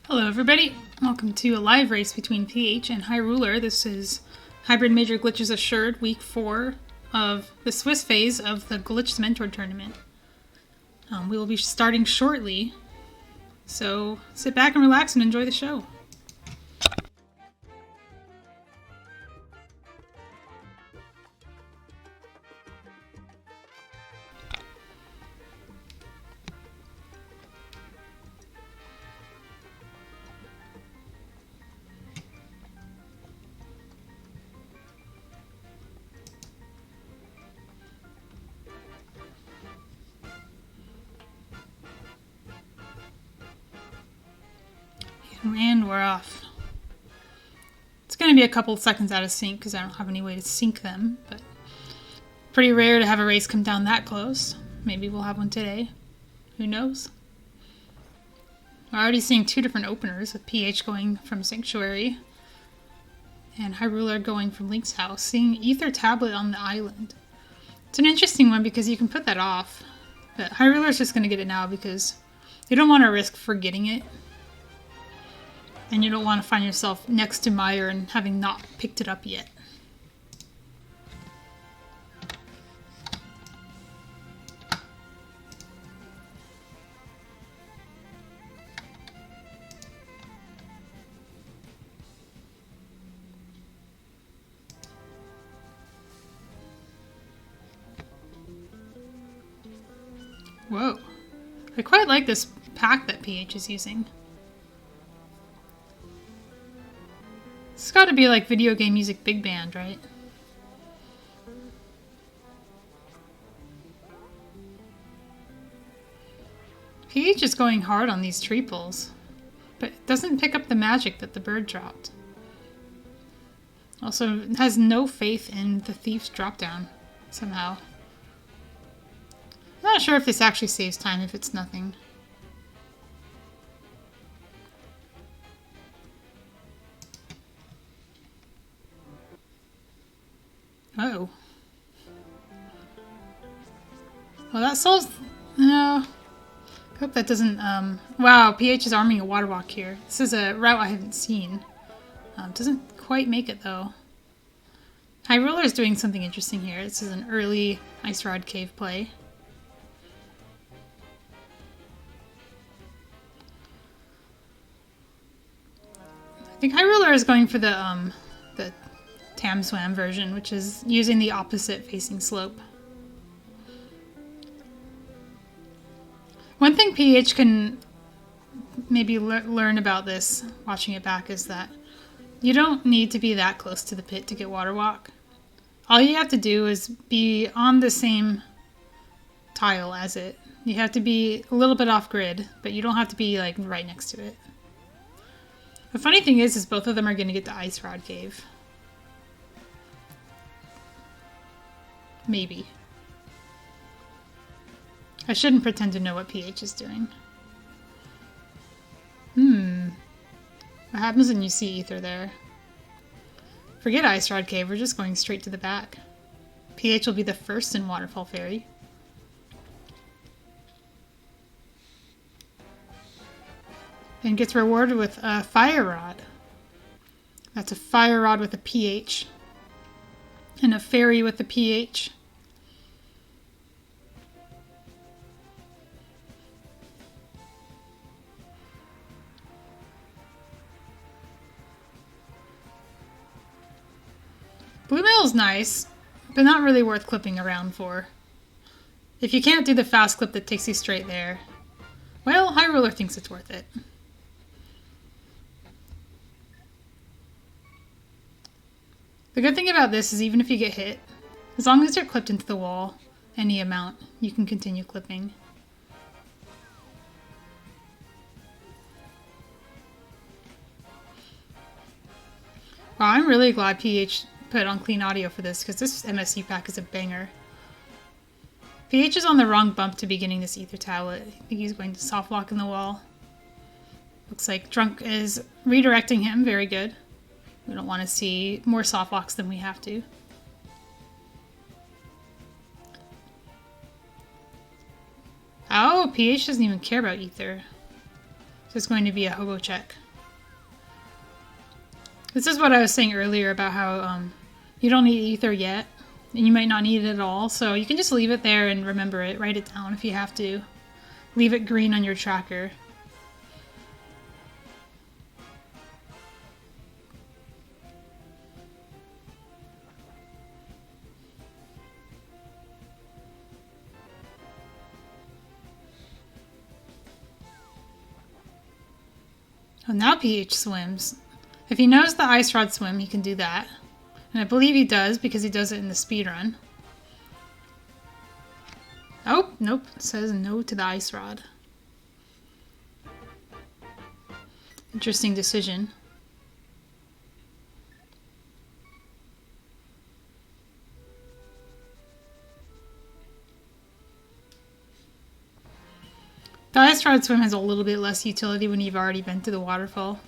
Hello everybody, welcome to a live race between pH and Hyruler. This is Hybrid Major Glitches Assured, week 4 of the Swiss phase of the Glitched Mentor Tournament. We will be starting shortly, so sit back and relax and enjoy the show. And we're off. It's going to be a couple seconds out of sync because I don't have any way to sync them, but pretty rare to have a race come down that close. Maybe we'll have one today. Who knows? We're already seeing two different openers, with pH going from Sanctuary and Hyruler going from Link's house, seeing Ether Tablet on the island. It's an interesting one because you can put that off, but Hyruler's just going to get it now because you don't want to risk forgetting it. And you don't want to find yourself next to Meyer and having not picked it up yet. Whoa. I quite like this pack that pH is using. It's got to be like video game music big band, right? pH is going hard on these triples, but it doesn't pick up the magic that the bird dropped. Also, it has no faith in the thief's drop down, somehow. I'm not sure if this actually saves time if it's nothing. Oh. Well, that solves... No. I hope that doesn't... Wow, pH is arming a water walk here. This is a route I haven't seen. Doesn't quite make it, though. Hyruler is doing something interesting here. This is an early Ice Rod Cave play. I think Hyruler is going for the Tam Swam version, which is using the opposite facing slope. One thing pH can maybe learn about this, watching it back, is that you don't need to be that close to the pit to get water walk. All you have to do is be on the same tile as it. You have to be a little bit off grid, but you don't have to be like right next to it. The funny thing is both of them are going to get to Ice Rod Cave. Maybe. I shouldn't pretend to know what pH is doing. What happens when you see Ether there? Forget Ice Rod Cave, we're just going straight to the back. pH will be the first in Waterfall Fairy. And gets rewarded with a Fire Rod. That's a Fire Rod with a pH. And a Fairy with a pH. Blue Mail is nice, but not really worth clipping around for. If you can't do the fast clip that takes you straight there, well, Hyruler thinks it's worth it. The good thing about this is even if you get hit, as long as you're clipped into the wall any amount, you can continue clipping. Wow, I'm really glad pH put on clean audio for this, because this MSU pack is a banger. pH is on the wrong bump to be getting this Ether Tablet. I think he's going to soft lock in the wall. Looks like Drunk is redirecting him. Very good. We don't want to see more soft locks than we have to. Oh, pH doesn't even care about Ether. So it's going to be a hobo check. This is what I was saying earlier about how you don't need ether yet, and you might not need it at all, so you can just leave it there and remember it. Write it down if you have to. Leave it green on your tracker. Oh, now pH swims. If he knows the ice rod swim, he can do that. And I believe he does because he does it in the speed run. Oh, nope. It says no to the ice rod. Interesting decision. The ice rod swim has a little bit less utility when you've already been to the waterfall.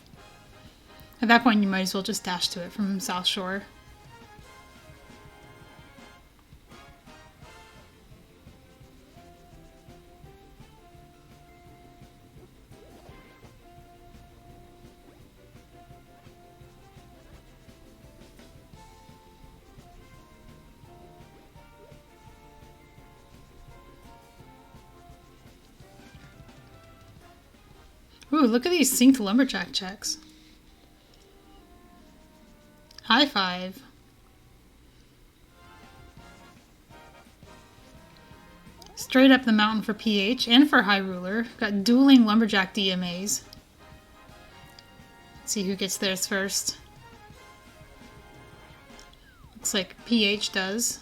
At that point, you might as well just dash to it from South Shore. Ooh, look at these synced lumberjack checks. High five. Straight up the mountain for PH and for Hyruler. Got dueling lumberjack DMAs. Let's see who gets theirs first. Looks like PH does.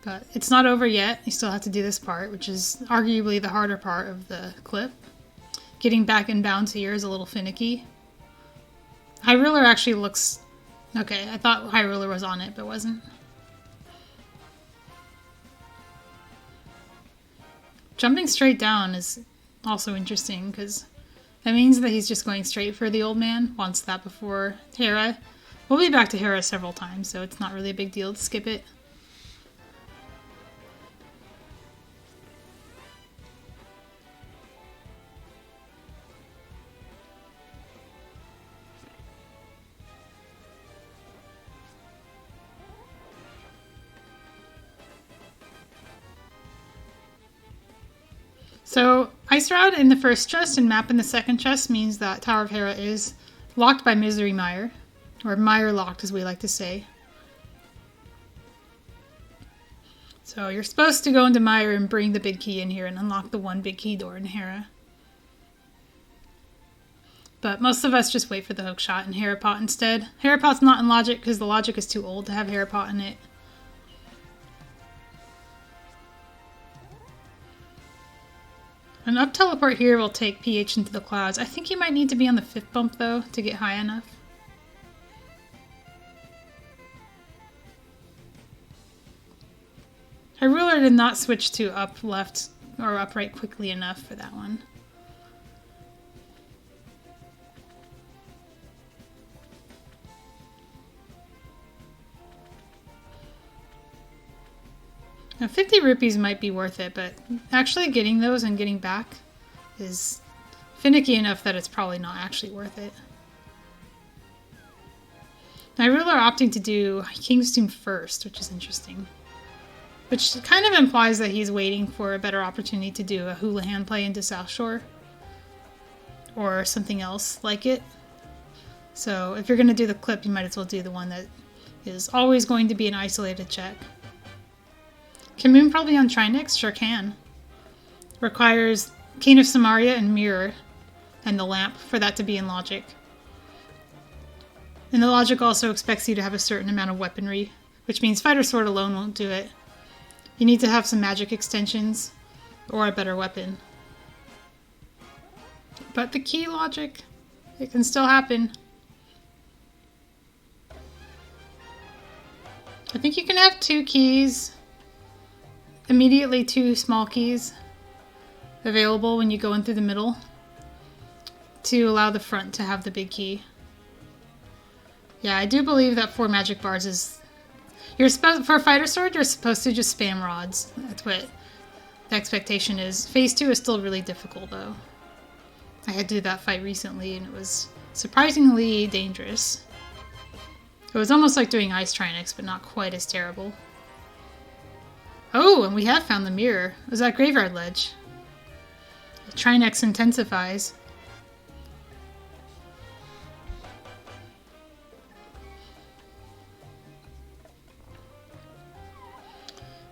But it's not over yet. You still have to do this part, which is arguably the harder part of the clip. Getting back in bounds here is a little finicky. Hyruler actually looks... Okay, I thought Hyruler was on it, but wasn't. Jumping straight down is also interesting, because that means that he's just going straight for the old man. Wants that before Hera. We'll be back to Hera several times, so it's not really a big deal to skip it. So, Ice Rod in the first chest and Map in the second chest means that Tower of Hera is locked by Misery Mire, or Mire locked as we like to say. So you're supposed to go into Mire and bring the big key in here and unlock the one big key door in Hera. But most of us just wait for the hook shot in Herapot instead. Herapot's not in Logic because the Logic is too old to have Herapot in it. An up teleport here will take PH into the clouds. I think you might need to be on the 5th bump though to get high enough. Hyruler did not switch to up left or up right quickly enough for that one. Now 50 rupees might be worth it, but actually getting those and getting back is finicky enough that it's probably not actually worth it. Now Hyruler opting to do King's Tomb first, which is interesting. Which kind of implies that he's waiting for a better opportunity to do a Houlihan play into South Shore. Or something else like it. So if you're going to do the clip, you might as well do the one that is always going to be an isolated check. Can Moon probably on Trinix? Sure can. Requires Cane of Samaria and Mirror and the lamp for that to be in Logic. And the Logic also expects you to have a certain amount of weaponry, which means Fighter Sword alone won't do it. You need to have some magic extensions or a better weapon. But the key Logic, it can still happen. I think you can have 2 keys. Immediately 2 small keys available when you go in through the middle to allow the front to have the big key. Yeah, I do believe that 4 magic bars is... For a Fighter Sword, you're supposed to just spam rods. That's what the expectation is. Phase 2 is still really difficult, though. I had to do that fight recently, and it was surprisingly dangerous. It was almost like doing Ice Trinix, but not quite as terrible. Oh, and we have found the mirror. It was that graveyard ledge. Trinix intensifies.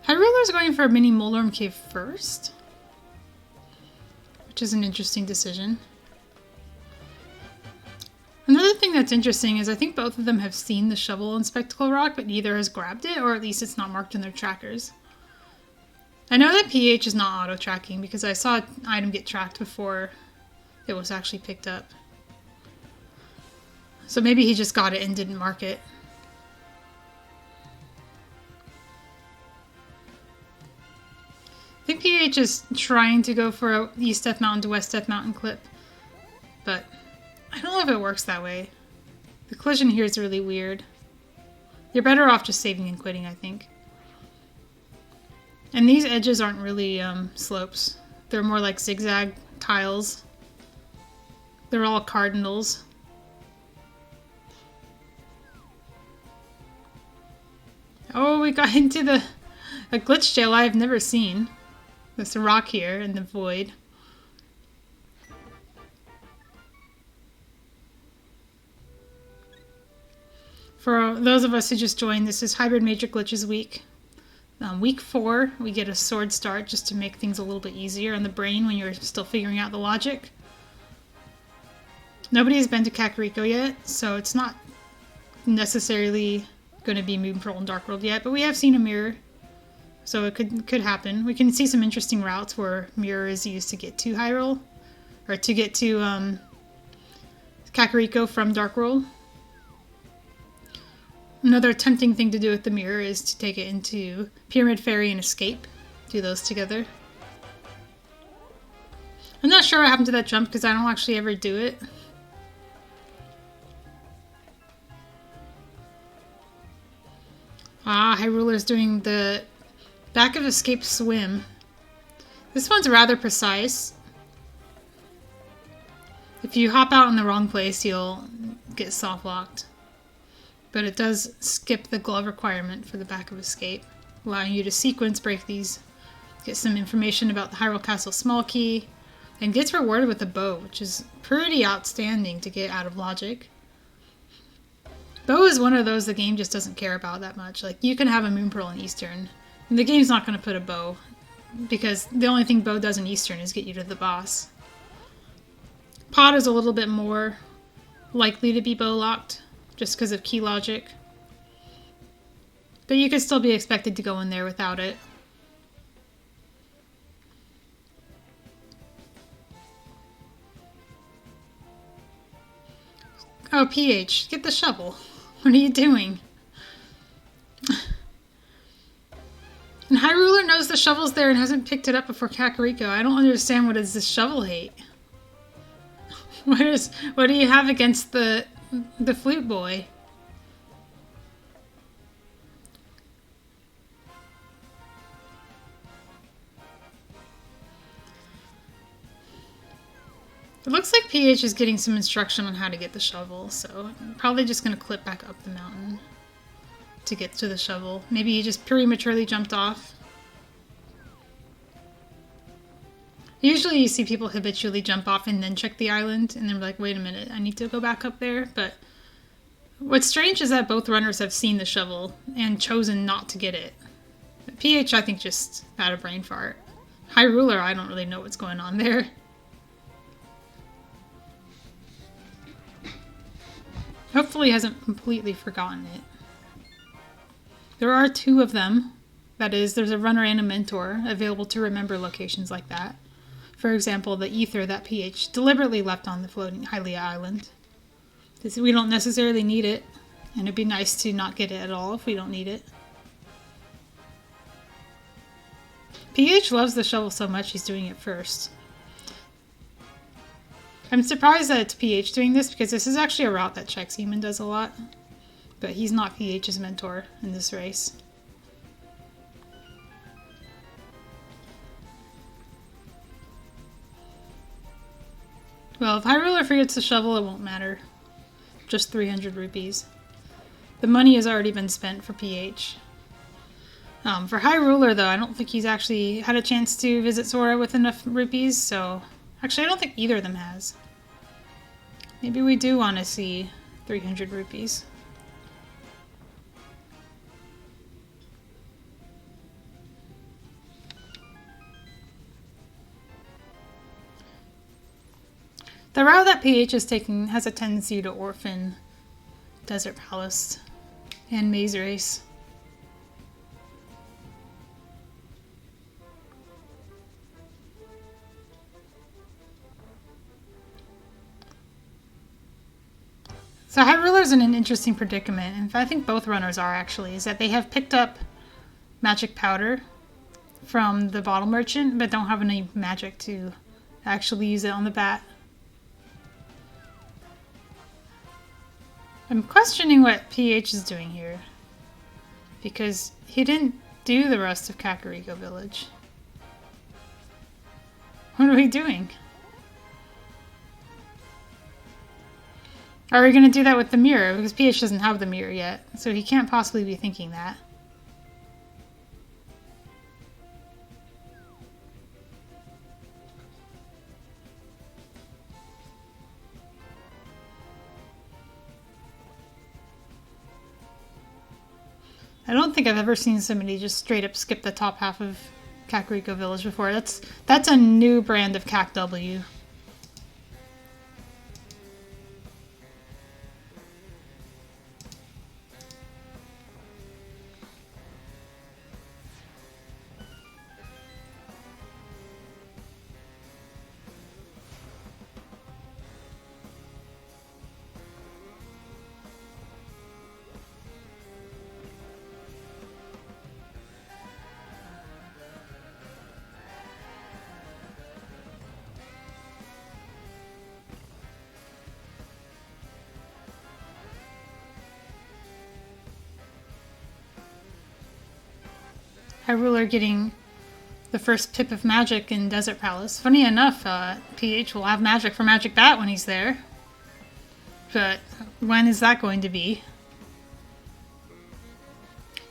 Hyruler's going for a mini Molorm Cave first, which is an interesting decision. Another thing that's interesting is I think both of them have seen the shovel in Spectacle Rock, but neither has grabbed it, or at least it's not marked in their trackers. I know that PH is not auto-tracking because I saw an item get tracked before it was actually picked up. So maybe he just got it and didn't mark it. I think PH is trying to go for a East Death Mountain to West Death Mountain clip, but I don't know if it works that way. The collision here is really weird. You're better off just saving and quitting, I think. And these edges aren't really slopes. They're more like zigzag tiles. They're all cardinals. Oh, we got into a glitch jail I've never seen. There's a rock here in the void. For those of us who just joined, this is Hybrid Major Glitches week. Week 4, we get a sword start just to make things a little bit easier on the brain when you're still figuring out the logic. Nobody has been to Kakariko yet, so it's not necessarily going to be Moon Pearl and Dark World yet, but we have seen a mirror, so it could happen. We can see some interesting routes where mirror is used to get to Hyrule, or to get to Kakariko from Dark World. Another tempting thing to do with the mirror is to take it into Pyramid Fairy and Escape. Do those together. I'm not sure what happened to that jump because I don't actually ever do it. Ah, Hyruler's doing the back of Escape swim. This one's rather precise. If you hop out in the wrong place, you'll get soft locked. But it does skip the glove requirement for the back of Escape, allowing you to sequence break these, get some information about the Hyrule Castle small key, and gets rewarded with a bow, which is pretty outstanding to get out of logic. Bow is one of those the game just doesn't care about that much. Like, you can have a Moon Pearl in Eastern, and the game's not going to put a bow, because the only thing bow does in Eastern is get you to the boss. Pod is a little bit more likely to be bow locked, just because of key logic. But you could still be expected to go in there without it. Oh, PH, get the shovel. What are you doing? And Hyruler knows the shovel's there and hasn't picked it up before Kakariko. I don't understand what is this shovel hate. What do you have against the flute boy? It looks like PH is getting some instruction on how to get the shovel, so I'm probably just going to clip back up the mountain to get to the shovel. Maybe he just prematurely jumped off. Usually you see people habitually jump off and then check the island, and they're like, wait a minute, I need to go back up there. But what's strange is that both runners have seen the shovel and chosen not to get it. But PH, I think, just had a brain fart. Hyruler, I don't really know what's going on there. Hopefully he hasn't completely forgotten it. There are 2 of them. That is, there's a runner and a mentor available to remember locations like that. For example, the ether that PH deliberately left on the floating Hylia Island. We don't necessarily need it, and it'd be nice to not get it at all if we don't need it. PH loves the shovel so much he's doing it first. I'm surprised that it's PH doing this because this is actually a route that Checkseaman does a lot. But he's not PH's mentor in this race. Well, if Hyruler forgets the shovel, it won't matter. Just 300 rupees. The money has already been spent for PH. For Hyruler, though, I don't think he's actually had a chance to visit Sora with enough rupees, so... Actually, I don't think either of them has. Maybe we do want to see 300 rupees. The route that PH is taking has a tendency to orphan Desert Palace and Maze Race. So Hyruler's in an interesting predicament, and I think both runners are actually, is that they have picked up magic powder from the bottle merchant, but don't have any magic to actually use it on the bat. I'm questioning what PH is doing here, because he didn't do the rest of Kakariko Village. What are we doing? Are we going to do that with the mirror? Because PH doesn't have the mirror yet, so he can't possibly be thinking that. I don't think I've ever seen somebody just straight up skip the top half of Kakariko Village before. That's a new brand of CACW. Hyruler getting the first pip of magic in Desert Palace. Funny enough, PH will have magic for Magic Bat when he's there. But when is that going to be?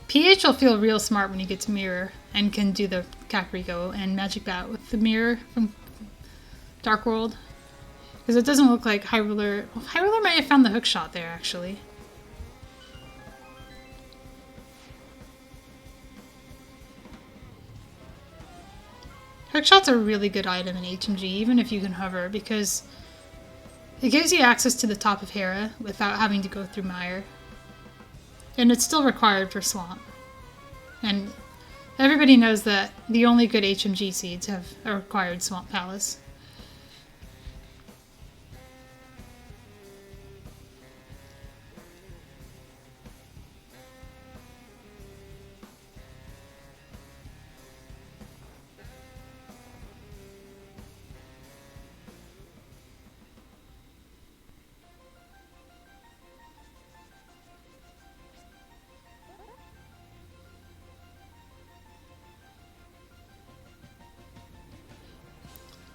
PH will feel real smart when he gets Mirror and can do the Kakariko and Magic Bat with the Mirror from Dark World. Because it doesn't look like Hyruler... Well, Hyruler may have found the hook shot there, actually. Hookshot's a really good item in HMG, even if you can hover, because it gives you access to the top of Hera without having to go through Mire. And it's still required for Swamp. And everybody knows that the only good HMG seeds have a required Swamp Palace.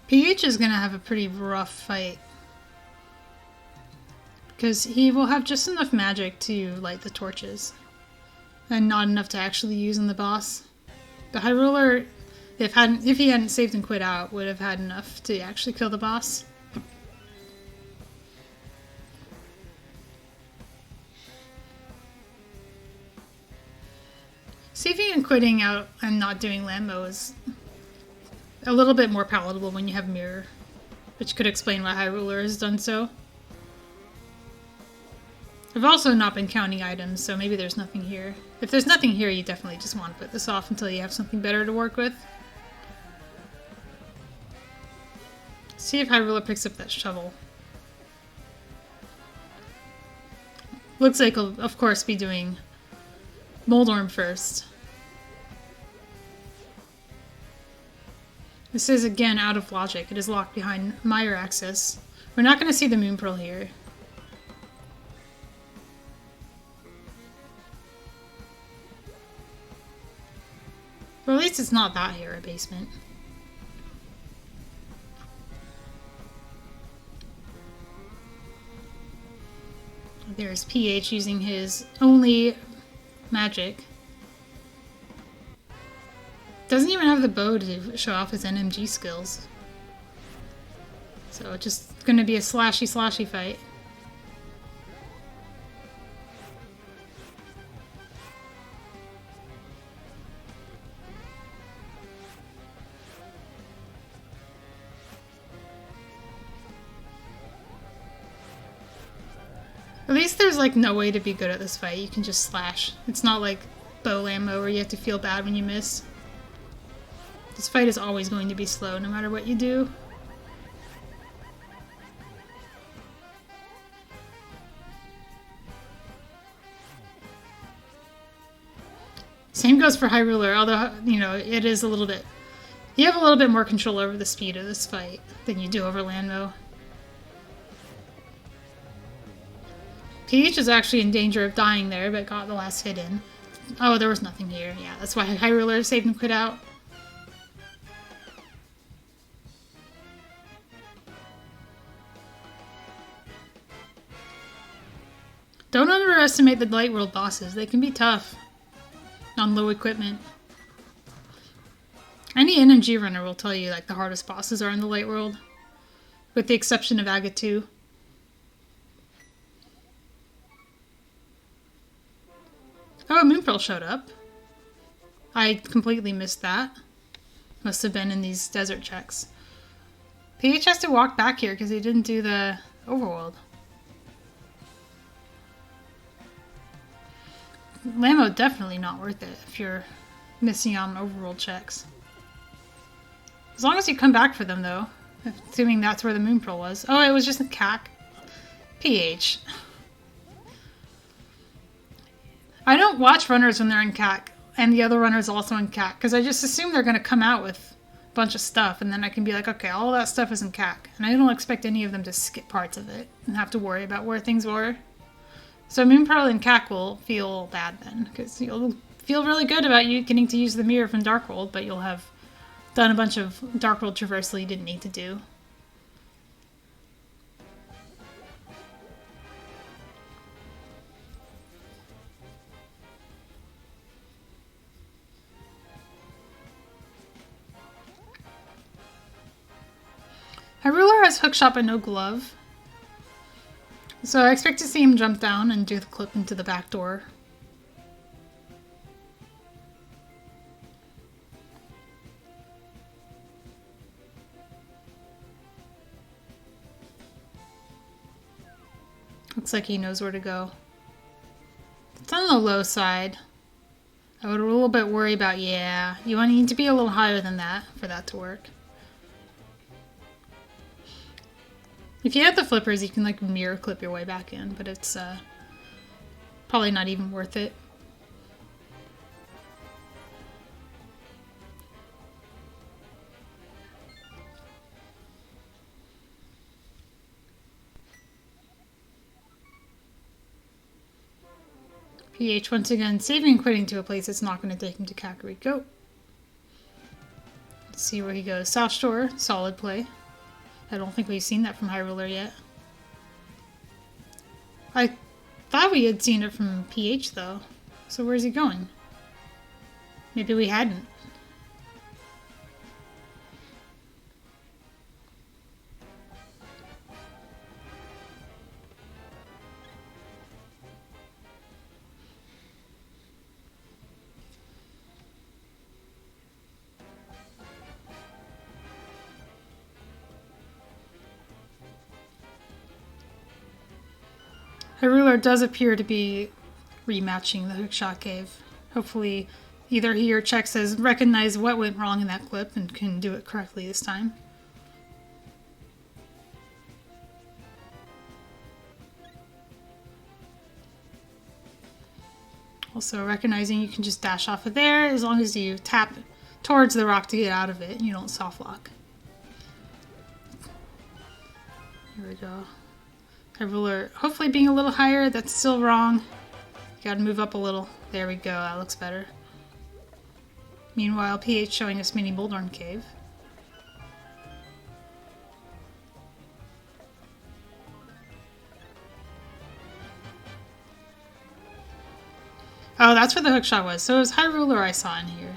PH is going to have a pretty rough fight. Because he will have just enough magic to light the torches. And not enough to actually use on the boss. The Hyruler, if he hadn't saved and quit out, would have had enough to actually kill the boss. Saving and quitting out and not doing Lambo is a little bit more palatable when you have Mirror, which could explain why Hyruler has done so. I've also not been counting items, so maybe there's nothing here. If there's nothing here, you definitely just want to put this off until you have something better to work with. See if Hyruler picks up that shovel. Looks like he'll, of course, be doing Moldorm first. This is, again, out of logic. It is locked behind Mire access. We're not going to see the Moon Pearl here. Or at least it's not that Hera basement. There's PH using his only magic. Doesn't even have the bow to show off his NMG skills. So it's just gonna be a slashy fight. At least there's like no way to be good at this fight. You can just slash. It's not like bow ammo where you have to feel bad when you miss. This fight is always going to be slow no matter what you do. Same goes for Hyruler, although, you know, it is a little bit... You have a little bit more control over the speed of this fight than you do over Landmo. Peach is actually in danger of dying there, but got the last hit in. Oh, there was nothing here. Yeah, that's why Hyruler saved and quit out. Don't underestimate the Light World bosses. They can be tough on low equipment. Any NMG runner will tell you like the hardest bosses are in the Light World, with the exception of Aga 2. Oh, Moonpearl showed up. I completely missed that. Must have been in these desert checks. PH has to walk back here because he didn't do the overworld. Lammo definitely not worth it if you're missing out on overworld checks. As long as you come back for them though. Assuming that's where the Moonpearl was. Oh, it was just a cack. PH. I don't watch runners when they're in CAC, and the other runner's also in CAC, because I just assume they're going to come out with a bunch of stuff, and then I can be like, okay, all that stuff is in CAC, and I don't expect any of them to skip parts of it and have to worry about where things were. So Moonpearl in CAC will feel bad then, because you'll feel really good about you getting to use the mirror from Dark World, but you'll have done a bunch of Dark World traversal you didn't need to do. Hyruler has hookshot but no glove. So I expect to see him jump down and do the clip into the back door. Looks like he knows where to go. It's on the low side. I would a little bit worry about, yeah, you need to be a little higher than that for that to work. If you have the flippers, you can like mirror clip your way back in, but it's probably not even worth it. PH once again saving and quitting to a place that's not going to take him to Kakariko. Let's see where he goes. South Shore, solid play. I don't think we've seen that from Hyruler yet. I thought we had seen it from PH though. So where's he going? Maybe we hadn't. Hyruler does appear to be rematching the hookshot cave. Hopefully either he or Chex has recognized what went wrong in that clip and can do it correctly this time. Also recognizing you can just dash off of there as long as you tap towards the rock to get out of it and you don't soft lock. Here we go. Hyruler hopefully being a little higher. That's still wrong. You gotta move up a little. There we go. That looks better. Meanwhile, PH showing us mini Moldorn Cave. Oh, that's where the hookshot was. So it was Hyruler I saw in here.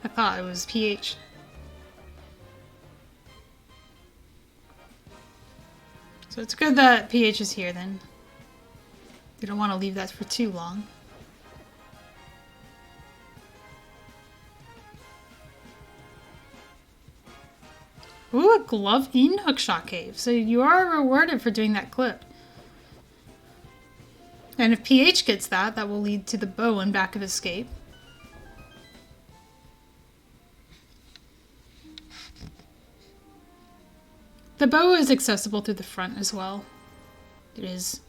I thought it was pH. So it's good that pH is here then. You don't want to leave that for too long. Ooh, a glove in hookshot cave. So you are rewarded for doing that clip. And if pH gets that, that will lead to the bow in back of escape. The bow is accessible through the front as well. It is.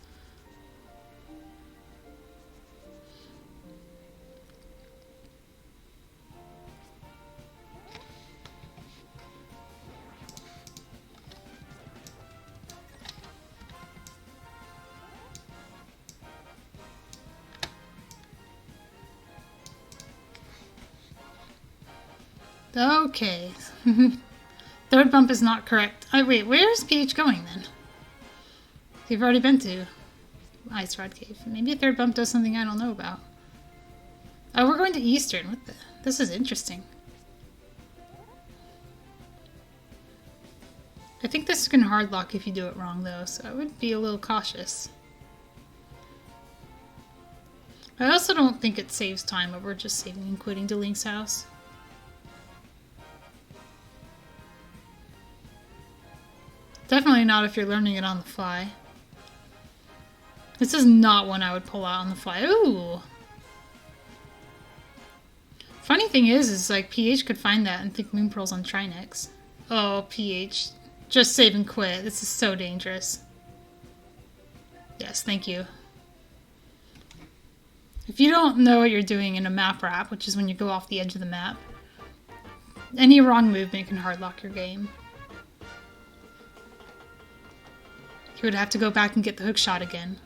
Okay. Third bump is not correct. Wait, where's pH going then? You've already been to Ice Rod Cave. Maybe a third bump does something I don't know about. Oh, we're going to Eastern. What the? This is interesting. I think this can hard lock if you do it wrong though, so I would be a little cautious. I also don't think it saves time over just saving and quitting to Link's house. Definitely not if you're learning it on the fly. This is not one I would pull out on the fly. Ooh! Funny thing is like pH could find that and think Moon Pearl's on Trinex. Oh, pH. Just save and quit. This is so dangerous. Yes, thank you. If you don't know what you're doing in a map wrap, which is when you go off the edge of the map, any wrong movement can hardlock your game. You would have to go back and get the hook shot again.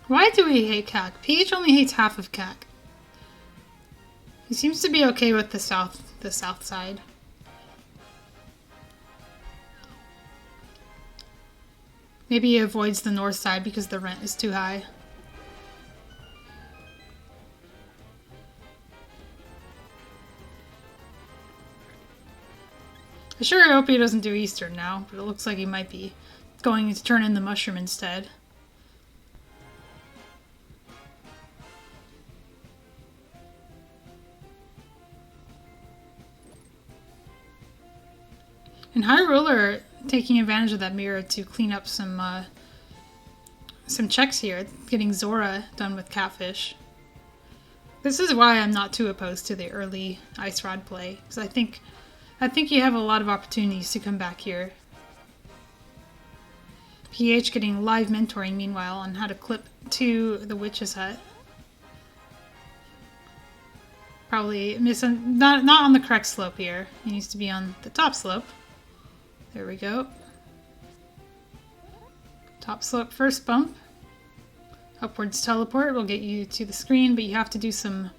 Why do we hate CAC? pH only hates half of CAC. He seems to be okay with the south side. Maybe he avoids the north side because the rent is too high. I sure hope he doesn't do Eastern now, but it looks like he might be going to turn in the mushroom instead. And Hyruler taking advantage of that mirror to clean up some checks here, getting Zora done with Catfish. This is why I'm not too opposed to the early Ice Rod play, because I think you have a lot of opportunities to come back here. pH getting live mentoring meanwhile on how to clip to the witch's hut. Probably not on the correct slope here. He needs to be on the top slope. There we go. Top slope first bump. Upwards teleport will get you to the screen, but you have to do some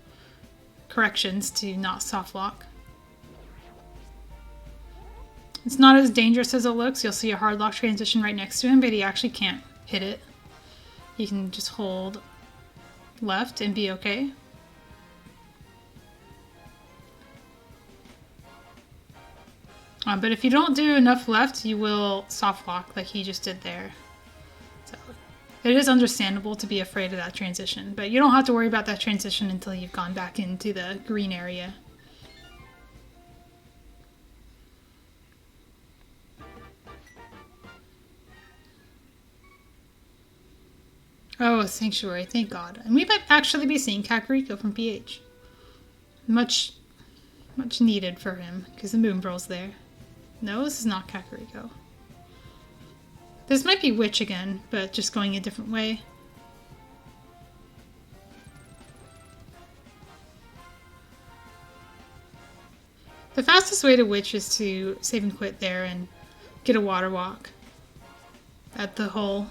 corrections to not soft lock. It's not as dangerous as it looks. You'll see a hard lock transition right next to him, but he actually can't hit it. You can just hold left and be okay. But if you don't do enough left, you will soft lock like he just did there. So it is understandable to be afraid of that transition, but you don't have to worry about that transition until you've gone back into the green area. Oh, Sanctuary, thank God. And we might actually be seeing Kakariko from pH. Much needed for him, because the Moon Pearl's there. No, this is not Kakariko. This might be Witch again, but just going a different way. The fastest way to witch is to save and quit there and get a water walk at the hole.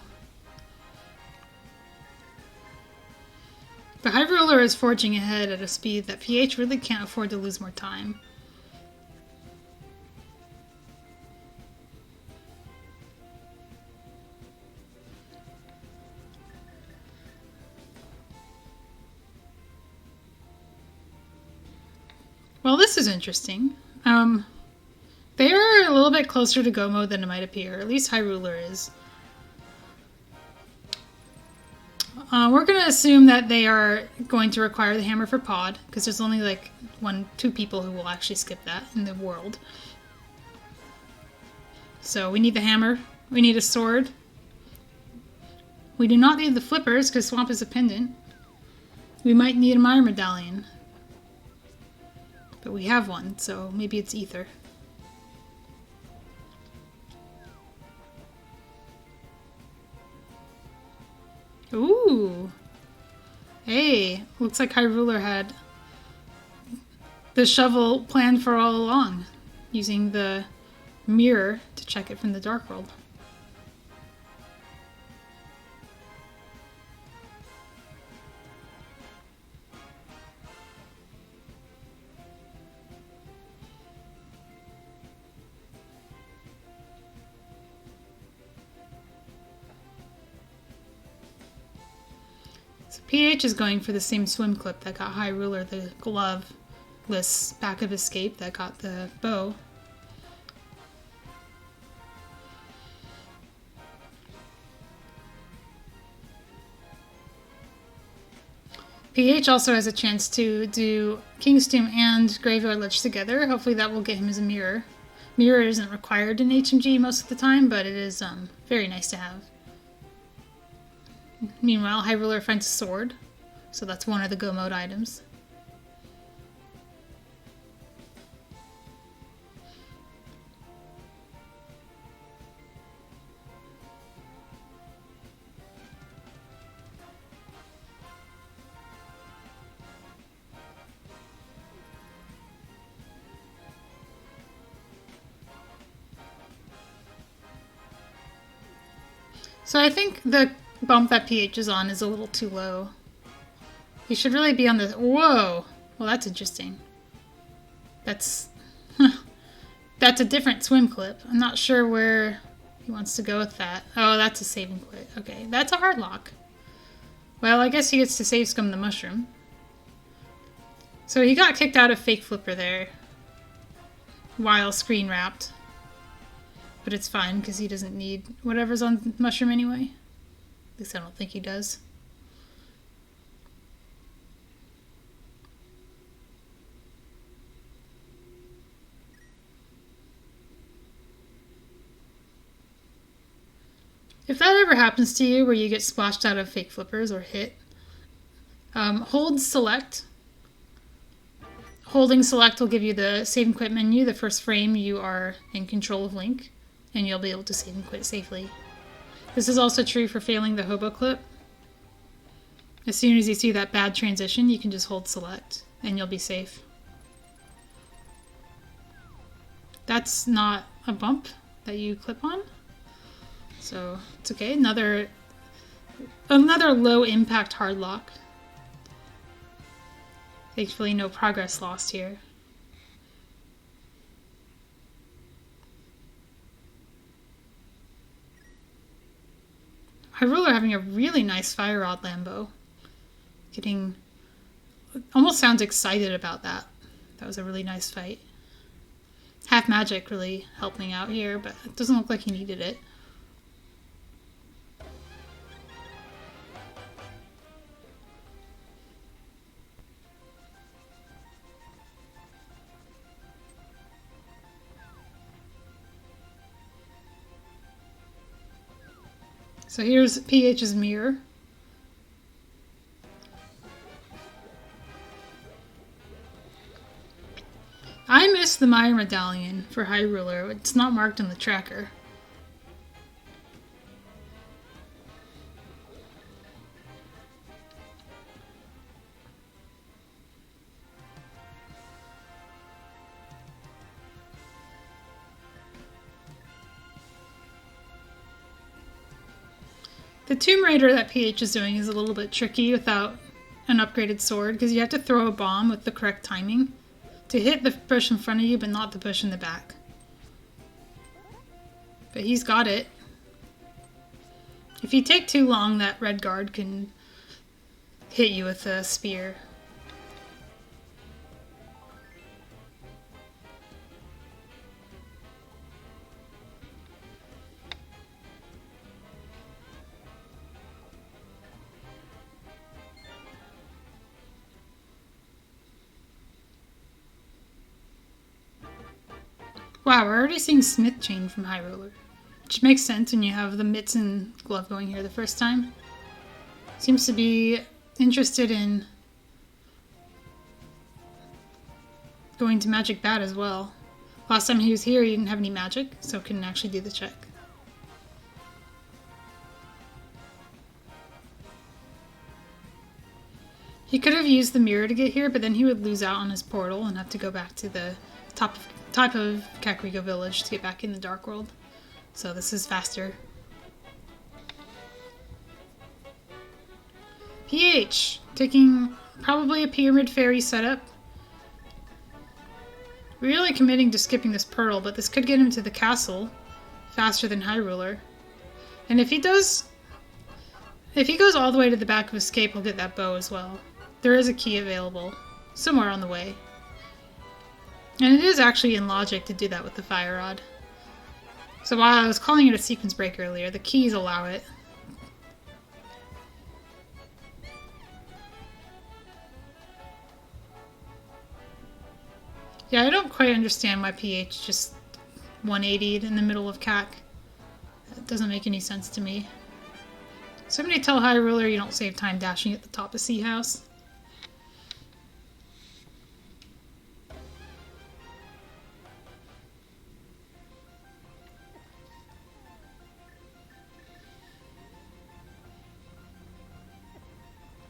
The Hyruler is forging ahead at a speed that PH really can't afford to lose more time. Well, this is interesting. They are a little bit closer to go mode than it might appear. At least Hyruler is. We're going to assume that they are going to require the hammer for pod, because there's only like 2 people who will actually skip that in the world. So we need the hammer. We need a sword. We do not need the flippers, because Swamp is a pendant. We might need a Mire Medallion. But we have one, so maybe it's Ether. Ooh! Hey, looks like Hyruler had the shovel planned for all along, using the mirror to check it from the Dark World. PH is going for the same swim clip that got Hyruler the glove-less back of escape that got the bow. PH also has a chance to do King's Tomb and Graveyard Lich together. Hopefully that will get him as a mirror. Mirror isn't required in HMG most of the time, but it is very nice to have. Meanwhile, Hyruler finds a sword, so that's one of the go mode items. So I think the bump that PH is on is a little too low. He should really be on the... Whoa! Well, that's interesting. That's... That's a different swim clip. I'm not sure where he wants to go with that. Oh, that's a save and quit. Okay, that's a hard lock. Well, I guess he gets to save scum the mushroom. So he got kicked out of Fake Flipper there while screen wrapped. But it's fine, because he doesn't need whatever's on mushroom anyway. At least I don't think he does. If that ever happens to you, where you get splashed out of Fake Flippers or hit, hold select. Holding select will give you the save and quit menu the first frame you are in control of Link, and you'll be able to save and quit safely. This is also true for failing the hobo clip. As soon as you see that bad transition, you can just hold select, and you'll be safe. That's not a bump that you clip on, so it's okay. Another low impact hard lock. Thankfully, no progress lost here. Hyruler having a really nice Fire Rod Lambo. Getting... Almost sounds excited about that. That was a really nice fight. Half Magic really helping out here, but it doesn't look like he needed it. So here's PH's mirror. I missed the Mire Medallion for Hyruler. It's not marked on the tracker. The Tomb Raider that PH is doing is a little bit tricky without an upgraded sword, because you have to throw a bomb with the correct timing to hit the bush in front of you, but not the bush in the back. But he's got it. If you take too long, that red guard can hit you with a spear. Wow, we're already seeing Smith Chain from Hyruler, which makes sense when you have the mitts and glove going here the first time. Seems to be interested in going to Magic Bat as well. Last time he was here, he didn't have any magic, so couldn't actually do the check. He could have used the mirror to get here, but then he would lose out on his portal and have to go back to the top of Kakariko Village to get back in the Dark World. So this is faster. PH, taking probably a Pyramid Fairy setup. Really committing to skipping this Pearl, but this could get him to the castle faster than Hyruler. And if he goes all the way to the back of Escape, he'll get that bow as well. There is a key available somewhere on the way. And it is actually in logic to do that with the Fire Rod. So while I was calling it a sequence break earlier, the keys allow it. Yeah, I don't quite understand why PH just 180'd in the middle of CAC. That doesn't make any sense to me. Somebody tell Hyruler you don't save time dashing at the top of Sea House.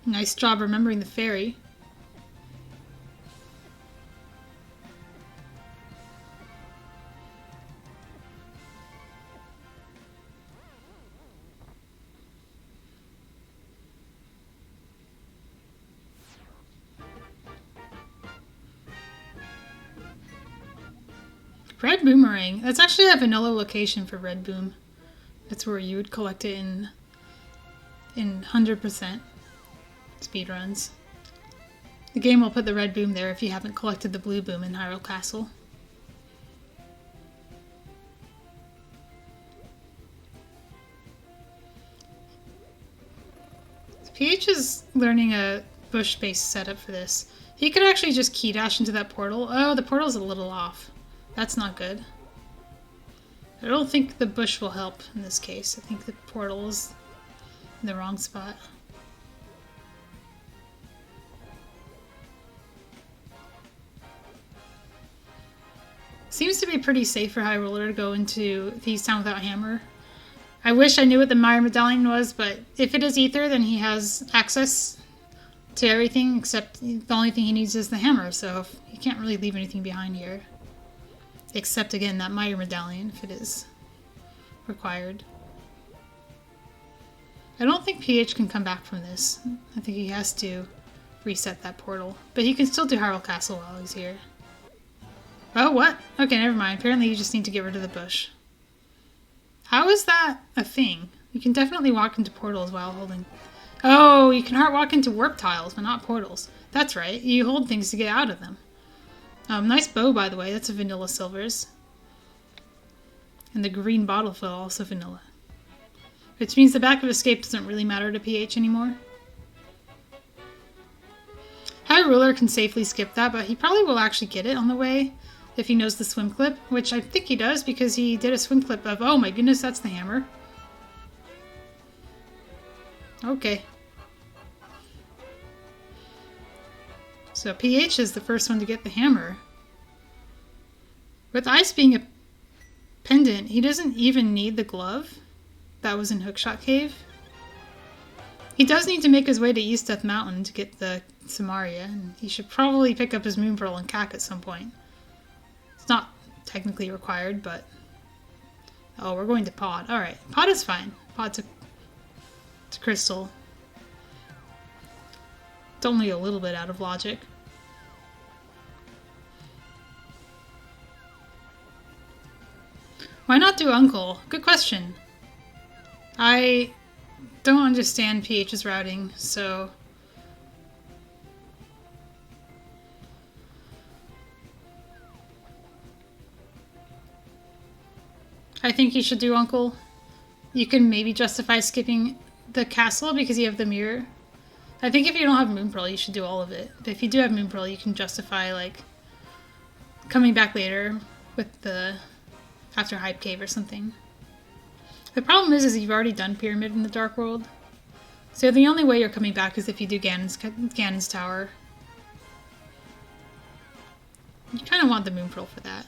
Nice job remembering the ferry. Red Boomerang. That's actually a vanilla location for Red Boom. That's where you would collect it in 100% speedruns. The game will put the Red Boom there if you haven't collected the Blue Boom in Hyrule Castle. PH is learning a bush-based setup for this. He could actually just key dash into that portal. Oh, the portal's a little off. That's not good. I don't think the bush will help in this case. I think the portal is in the wrong spot. Seems to be pretty safe for Hyruler to go into Thieves' Town without hammer. I wish I knew what the Mire Medallion was, but if it is Ether, then he has access to everything, except the only thing he needs is the hammer, so he can't really leave anything behind here. Except, again, that Mire Medallion, if it is required. I don't think PH can come back from this. I think he has to reset that portal. But he can still do Hyrule Castle while he's here. Oh, what? Okay, never mind. Apparently you just need to get rid of the bush. How is that a thing? You can definitely walk into portals while holding... Oh, you can hard walk into warp tiles, but not portals. That's right. You hold things to get out of them. Nice bow, by the way. That's a vanilla silvers. And the green bottle fill, also vanilla. Which means the back of Escape doesn't really matter to PH anymore. Hyruler can safely skip that, but he probably will actually get it on the way if he knows the swim clip, which I think he does because he did a swim clip of, oh my goodness, that's the hammer. Okay. So PH is the first one to get the hammer. With Ice being a pendant, he doesn't even need the glove that was in Hookshot Cave. He does need to make his way to East Death Mountain to get the Samaria, and he should probably pick up his Moon Pearl and Cack at some point. It's not technically required, but... Oh, we're going to Pod. Alright, Pod is fine. Pod's a... It's crystal. It's only a little bit out of logic. Why not do Uncle? Good question. I don't understand pH's routing, so... I think you should do Uncle. You can maybe justify skipping the castle because you have the mirror. I think if you don't have Moon Pearl, you should do all of it. But if you do have Moon Pearl, you can justify, like, coming back later with the... after Hype Cave or something. The problem is you've already done Pyramid in the Dark World. So the only way you're coming back is if you do Ganon's Tower. You kind of want the Moon Pearl for that.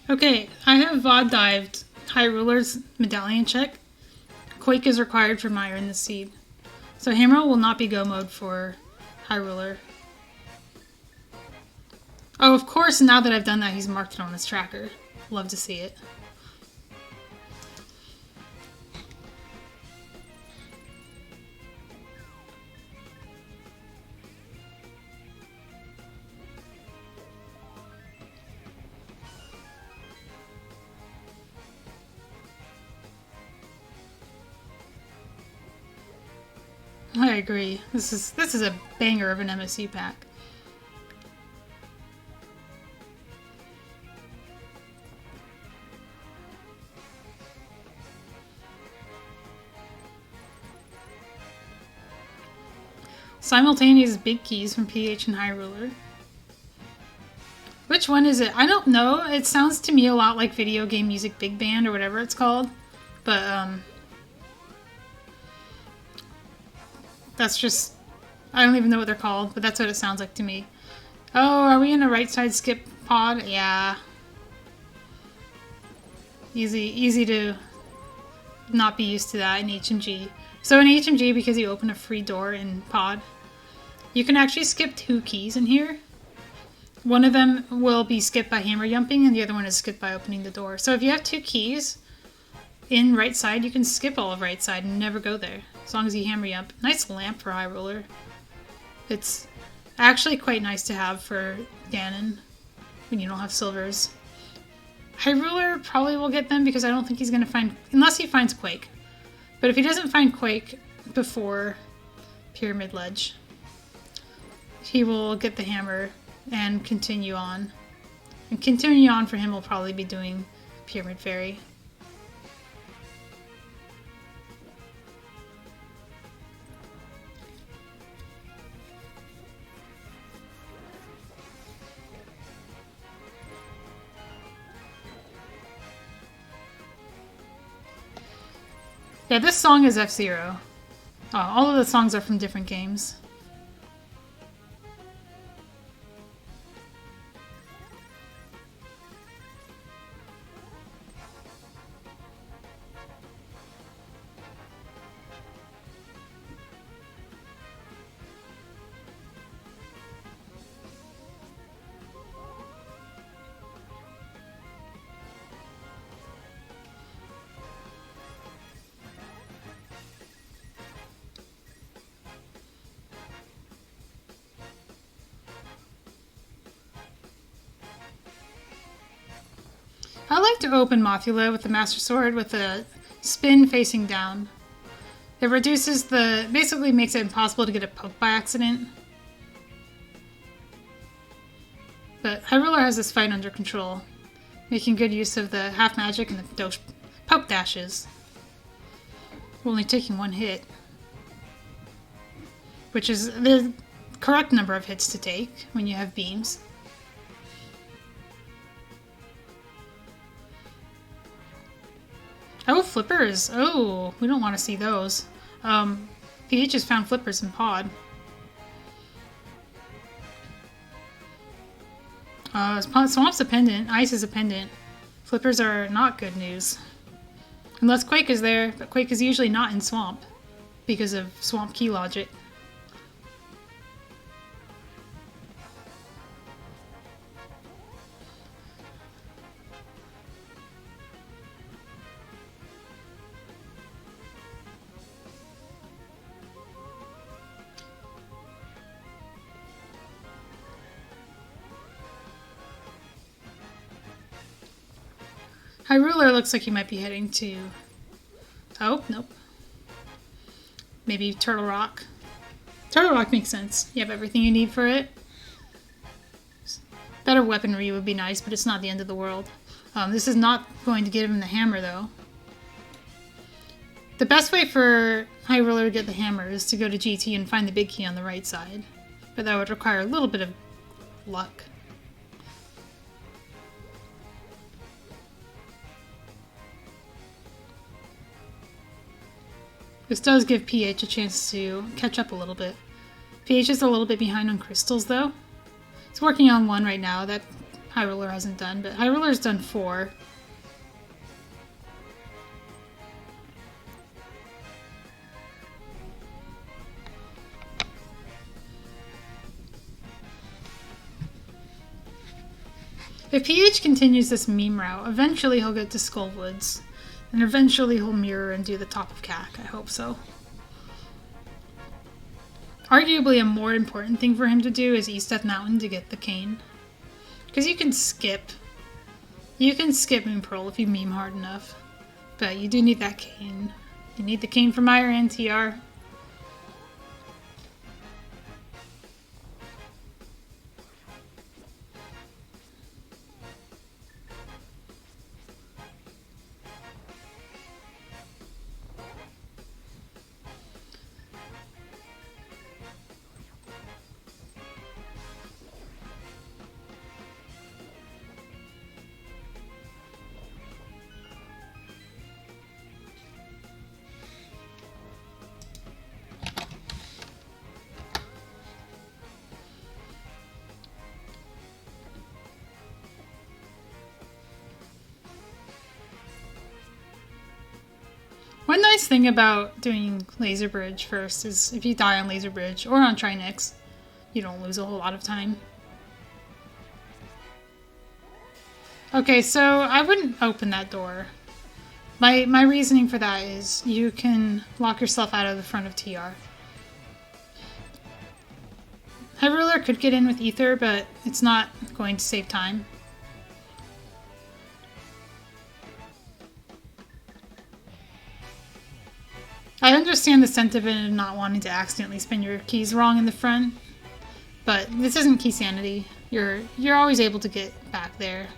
Okay, I have VOD dived Hyruler's medallion check. Quake is required for Mire in the Seed. So Hammer will not be go mode for Hyruler. Oh, of course, now that I've done that, he's marked it on his tracker. Love to see it. I agree. This is a banger of an MSU pack. Simultaneous big keys from PH and Hyruler. Which one is it? I don't know. It sounds to me a lot like Video Game Music Big Band or whatever it's called. But, that's just... I don't even know what they're called, but that's what it sounds like to me. Oh, are we in a right side skip pod? Yeah. Easy to not be used to that in HMG. So in HMG, because you open a free door in pod, you can actually skip 2 keys in here. One of them will be skipped by hammer jumping, and the other one is skipped by opening the door. So if you have 2 keys in right side, you can skip all of right side and never go there, as long as you hammer jump. Nice lamp for Hyruler. It's actually quite nice to have for Ganon when you don't have silvers. Hyruler probably will get them because I don't think he's going to find... unless he finds Quake. But if he doesn't find Quake before Pyramid Ledge, he will get the hammer and continue on. And continuing on for him will probably be doing Pyramid Fairy. Yeah, this song is F-Zero. Oh, all of the songs are from different games. I like to open Mothula with the Master Sword with a spin facing down. It reduces basically makes it impossible to get a poke by accident. But Hyruler has this fight under control, making good use of the half magic and the poke dashes. Only taking one hit, which is the correct number of hits to take when you have beams. Oh, flippers. Oh, we don't want to see those. PH has found flippers in pod. Swamp's a pendant. Ice is a pendant. Flippers are not good news. Unless Quake is there, but Quake is usually not in Swamp because of Swamp key logic. Hyruler looks like he might be heading to... Oh, nope. Maybe Turtle Rock. Turtle Rock makes sense. You have everything you need for it. Better weaponry would be nice, but it's not the end of the world. This is not going to give him the hammer, though. The best way for Hyruler to get the hammer is to go to GT and find the big key on the right side. But that would require a little bit of luck. This does give PH a chance to catch up a little bit. PH is a little bit behind on crystals, though. He's working on one right now that Hyruler hasn't done, but Hyruler's done 4. If PH continues this meme route, eventually he'll get to Skullwoods. And eventually he'll mirror and do the top of CAC. I hope so. Arguably a more important thing for him to do is East Death Mountain to get the cane. Because you can skip. You can skip Moon Pearl if you meme hard enough. But you do need that cane. You need the cane for Meyer and TR. One nice thing about doing Laser Bridge first is if you die on Laser Bridge or on Trinix, you don't lose a whole lot of time. Okay, so I wouldn't open that door. My reasoning for that is you can lock yourself out of the front of TR. Hyruler could get in with Ether, but it's not going to save time. I understand the sentiment of not wanting to accidentally spin your keys wrong in the front, but this isn't Key Sanity. You're always able to get back there.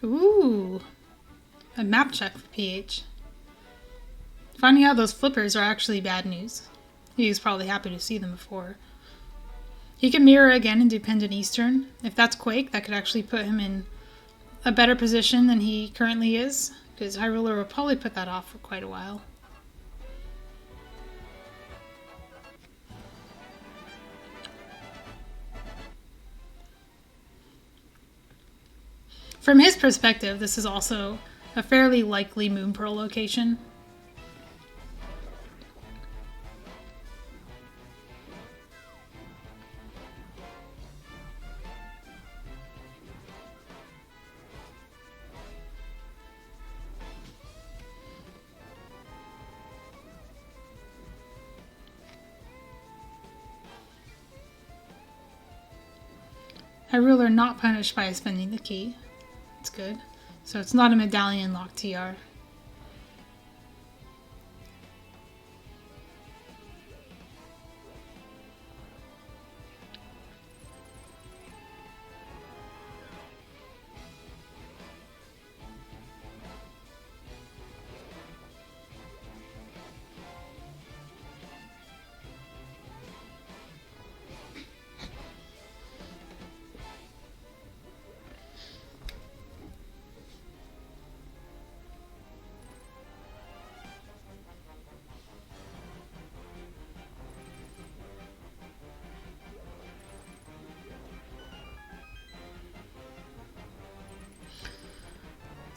Ooh, a map check for PH. Finding out those flippers are actually bad news. He was probably happy to see them before. He can mirror again and do Pendant Eastern. If that's Quake, that could actually put him in a better position than he currently is, because Hyruler will probably put that off for quite a while. From his perspective, this is also a fairly likely moon pearl location. Hyruler not punished by spending the key. That's good. So it's not a medallion lock TR.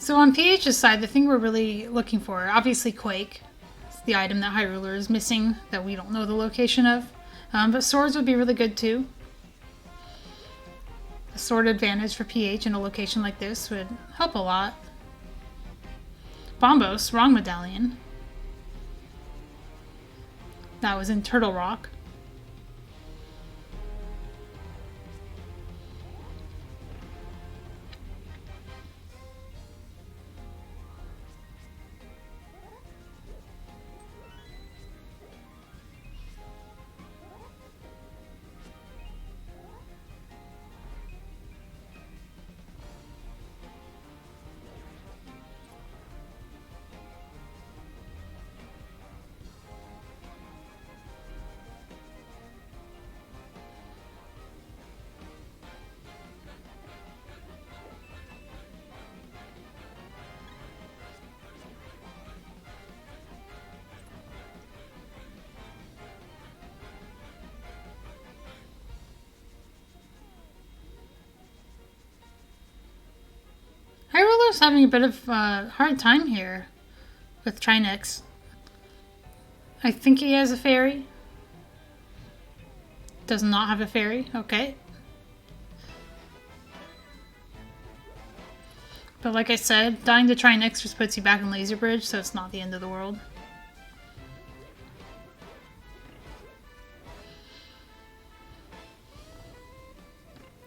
So on pH's side, the thing we're really looking for, obviously Quake. It's the item that Hyruler is missing that we don't know the location of. But swords would be really good too. A sword advantage for pH in a location like this would help a lot. Bombos, wrong medallion. That was in Turtle Rock. Hyruler's having a bit of a hard time here with Trinex. I think he has a fairy. Does not have a fairy. Okay. But like I said, dying to Trinex just puts you back in Laser Bridge, so it's not the end of the world.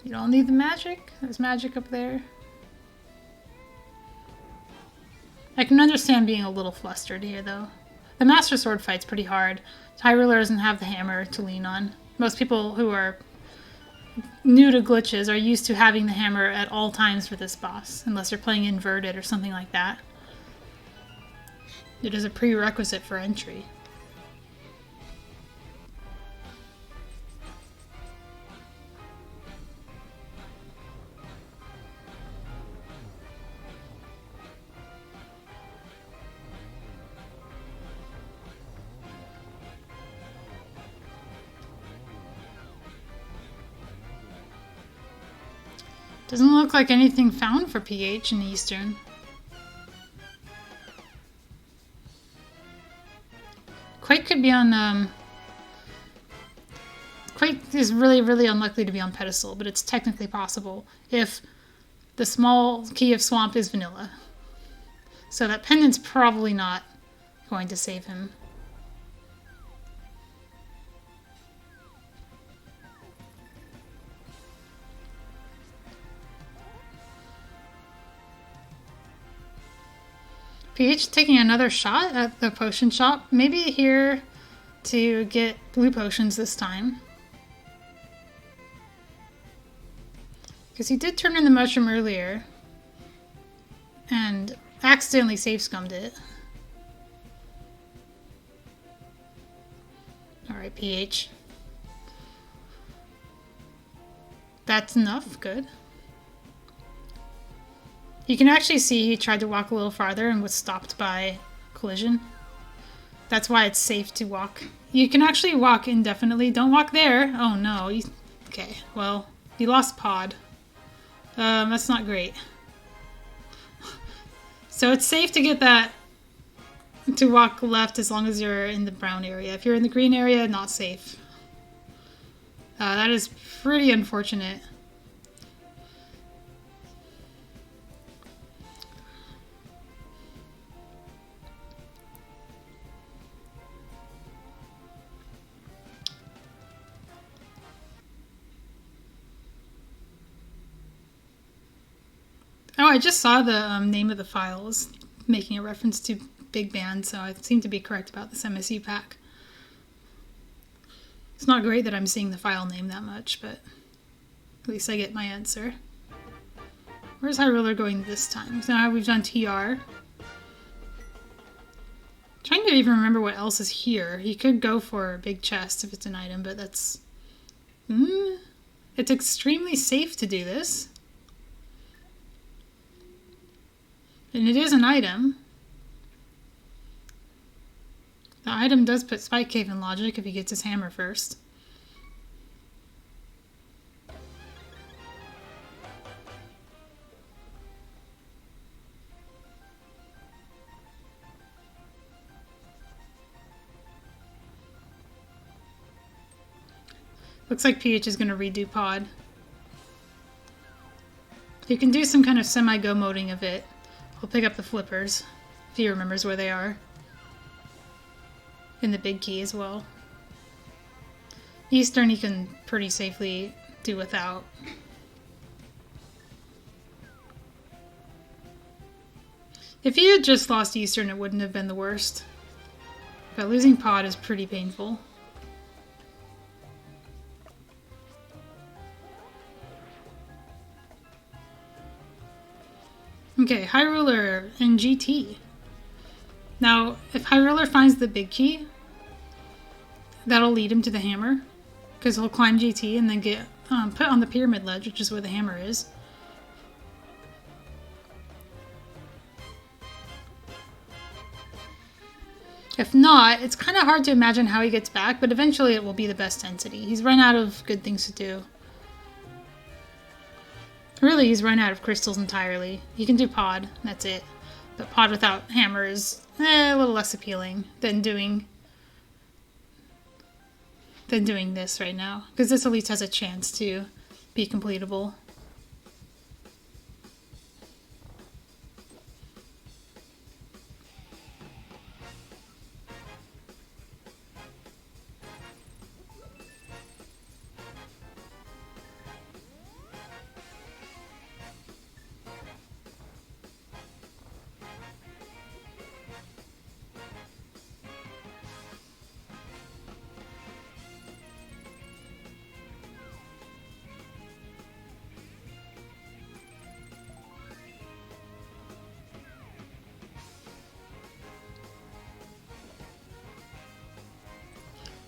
You don't need the magic. There's magic up there. I can understand being a little flustered here, though. The Master Sword fight's pretty hard. Hyruler doesn't have the hammer to lean on. Most people who are new to glitches are used to having the hammer at all times for this boss, unless you're playing inverted or something like that. It is a prerequisite for entry. Doesn't look like anything found for pH in Eastern. Quake could be on, Quake is really, really unlikely to be on pedestal, but it's technically possible if the small key of Swamp is vanilla. So that pendant's probably not going to save him. pH taking another shot at the potion shop. Maybe here to get blue potions this time. Because he did turn in the mushroom earlier. And accidentally safe scummed it. Alright, pH. That's enough. Good. You can actually see he tried to walk a little farther and was stopped by collision. That's why it's safe to walk. You can actually walk indefinitely. Don't walk there. Oh no. Okay, well, he lost pod. That's not great. So it's safe to get that, to walk left as long as you're in the brown area. If you're in the green area, not safe. That is pretty unfortunate. Oh, I just saw the name of the file was making a reference to Big Band, so I seem to be correct about this MSU pack. It's not great that I'm seeing the file name that much, but at least I get my answer. Where's Hyruler going this time? So now we've done TR. Trying to even remember what else is here. He could go for a big chest if it's an item, but that's... It's extremely safe to do this. And it is an item. The item does put Spike Cave in logic if he gets his hammer first. Looks like PH is going to redo pod. You can do some kind of semi-go moding of it. He'll pick up the flippers, if he remembers where they are. And the big key as well. Eastern he can pretty safely do without. If he had just lost Eastern, it wouldn't have been the worst. But losing pod is pretty painful. Okay, Hyruler and GT. Now, if Hyruler finds the big key, that'll lead him to the hammer, because he'll climb GT and then get put on the pyramid ledge, which is where the hammer is. If not, it's kind of hard to imagine how he gets back, but eventually it will be the best entity. He's run out of good things to do. Really, he's run out of crystals entirely. He can do pod, that's it. But pod without hammer is a little less appealing than doing this right now. Because this at least has a chance to be completable.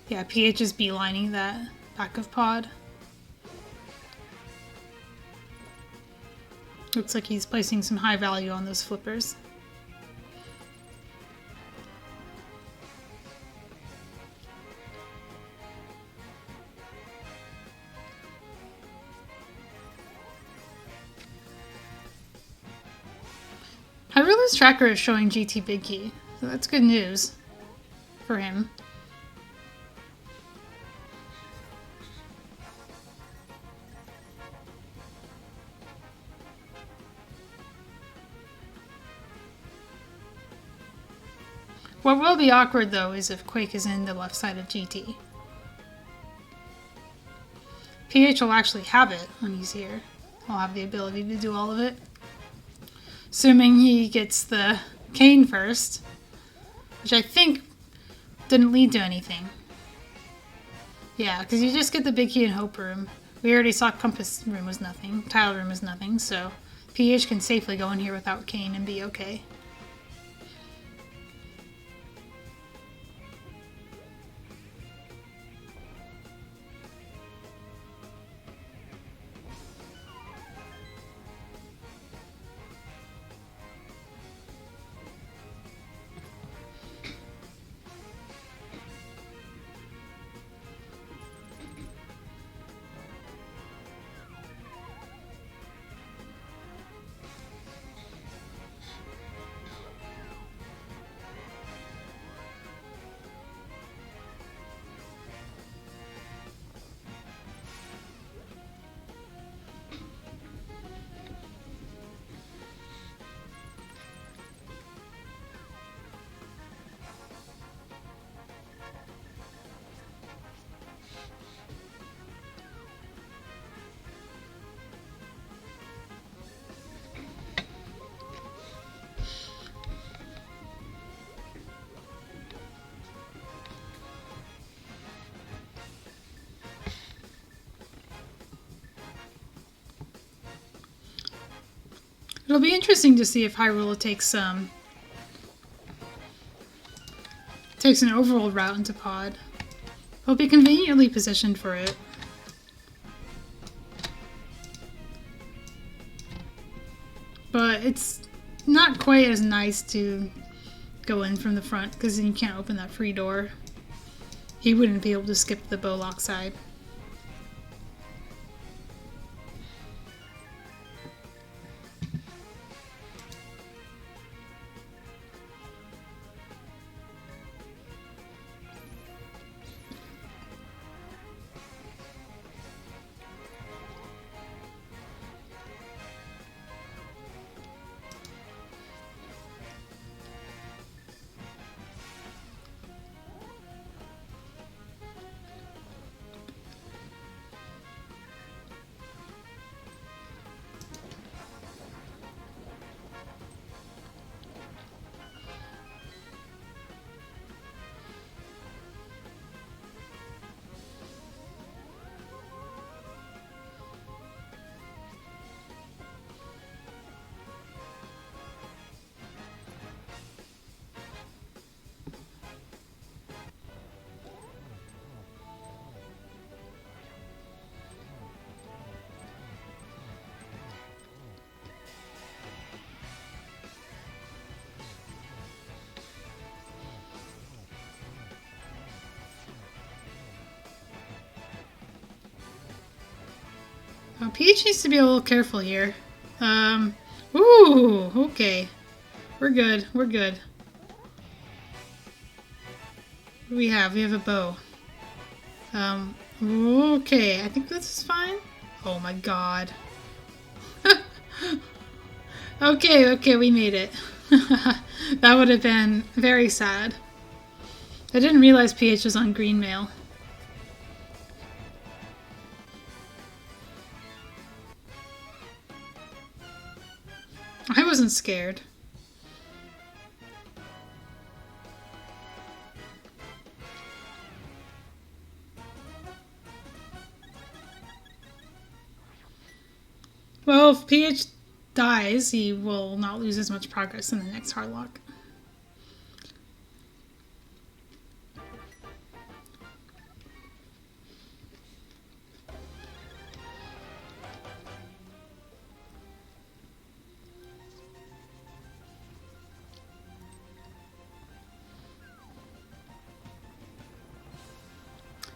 Yeah, PH is beelining that back of pod. Looks like he's placing some high value on those flippers. Hyruler's tracker is showing GT Big Key, so that's good news for him. What will be awkward, though, is if Quake is in the left side of GT. PH will actually have it when he's here. He'll have the ability to do all of it. Assuming he gets the cane first, which I think didn't lead to anything. Yeah, because you just get the big key in Hope Room. We already saw Compass Room was nothing, Tile Room was nothing, so PH can safely go in here without cane and be okay. It'll be interesting to see if Hyruler takes an overworld route into pod. He'll be conveniently positioned for it. But it's not quite as nice to go in from the front because then you can't open that free door. He wouldn't be able to skip the bowlock side. PH needs to be a little careful here. Ooh, okay. We're good, we're good. What do we have? We have a bow. Okay, I think this is fine. Oh my god. Okay, we made it. That would have been very sad. I didn't realize PH was on green mail. I wasn't scared. Well, if PH dies, he will not lose as much progress in the next hardlock.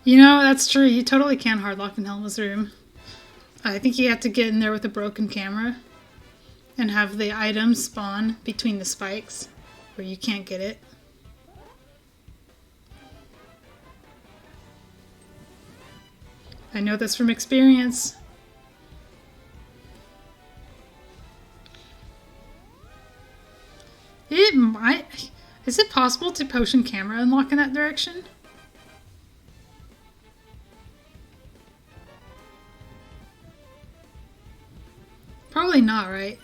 You know, that's true. You totally can hardlock in Helma's room. I think you have to get in there with a broken camera and have the item spawn between the spikes where you can't get it. I know this from experience. It might... Is it possible to potion camera unlock in that direction? Probably not, right?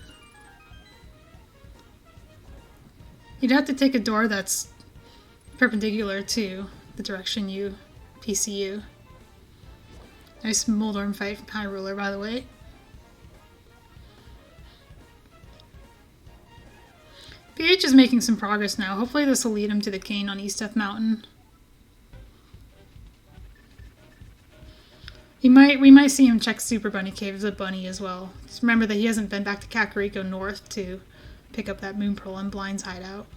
You'd have to take a door that's perpendicular to the direction you PCU. Nice Moldorm fight from Hyruler, by the way. PH is making some progress now. Hopefully this will lead him to the cane on East F Mountain. We might see him check Super Bunny Cave as a bunny as well. Just remember that he hasn't been back to Kakariko North to pick up that Moon Pearl and Blind's hideout.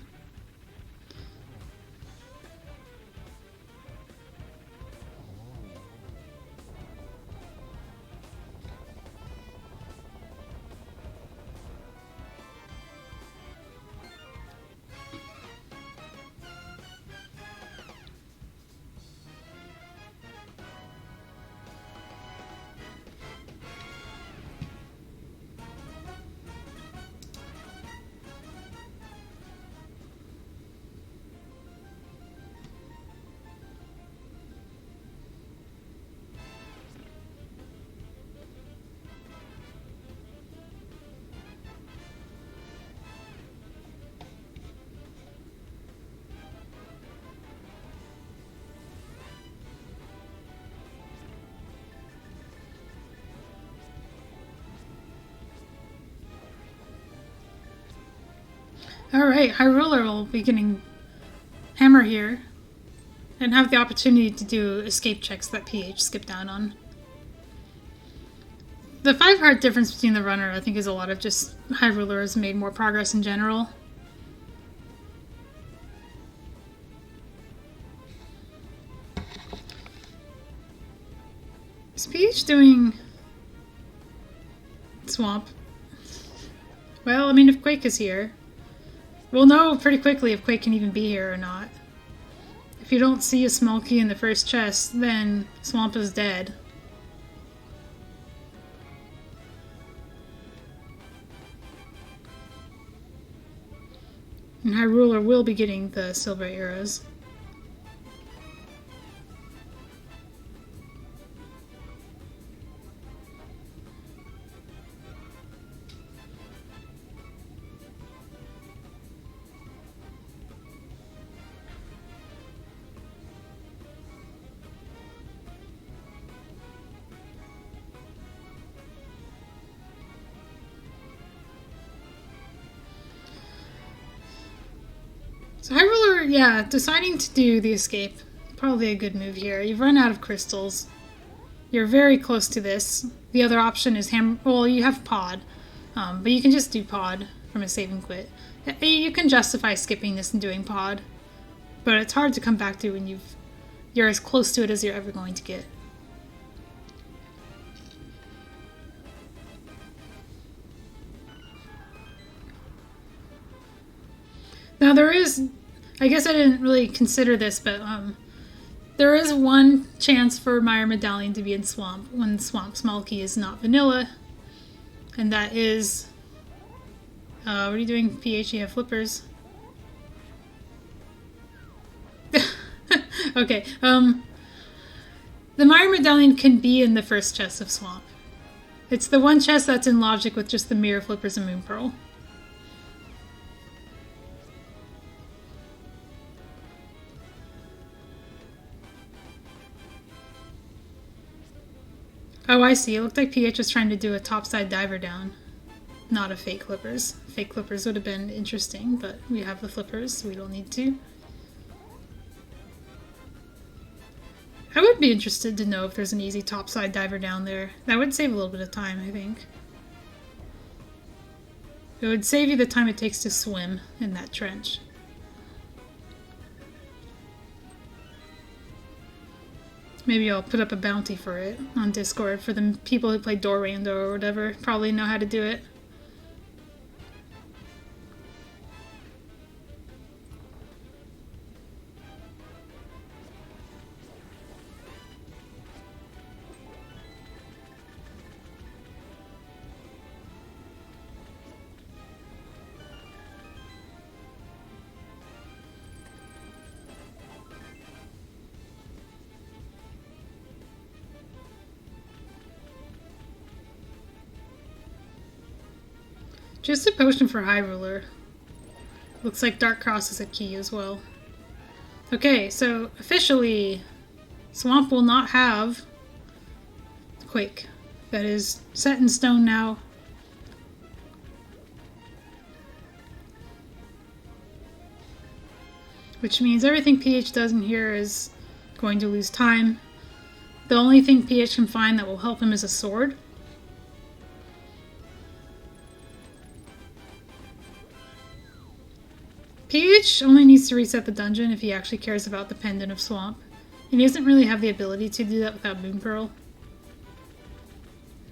Alright, Hyruler will be getting hammer here and have the opportunity to do escape checks that PH skipped down on. The 5 heart difference between the runner, I think, is a lot of just Hyruler has made more progress in general. Is PH doing swamp? Well, I mean, if Quake is here, we'll know pretty quickly if Quake can even be here or not. If you don't see a small key in the first chest, then swamp is dead. And Hyruler will be getting the silver arrows. So Hyruler, yeah, deciding to do the escape. Probably a good move here. You've run out of crystals. You're very close to this. The other option is well, you have pod. But you can just do pod from a save and quit. You can justify skipping this and doing pod. But it's hard to come back to when you're as close to it as you're ever going to get. Now there is, I guess I didn't really consider this, but there is one chance for Meyer Medallion to be in Swamp when Swamp Small Key is not vanilla. And that is, what are you doing, PH? You have flippers. Okay, the Meyer Medallion can be in the first chest of Swamp. It's the one chest that's in logic with just the mirror flippers and Moon Pearl. Oh, I see. It looked like PH was trying to do a topside diver down. Not a fake flippers. Fake flippers would have been interesting, but we have the flippers, so we don't need to. I would be interested to know if there's an easy topside diver down there. That would save a little bit of time, I think. It would save you the time it takes to swim in that trench. Maybe I'll put up a bounty for it on Discord for the people who play Door Rando or whatever. Probably know how to do it. Just a potion for Hyruler. Looks like Dark Cross is a key as well. Okay, so officially, Swamp will not have Quake. That is set in stone now. Which means everything PH does in here is going to lose time. The only thing PH can find that will help him is a sword. PH only needs to reset the dungeon if he actually cares about the Pendant of Swamp. And he doesn't really have the ability to do that without Moon Pearl.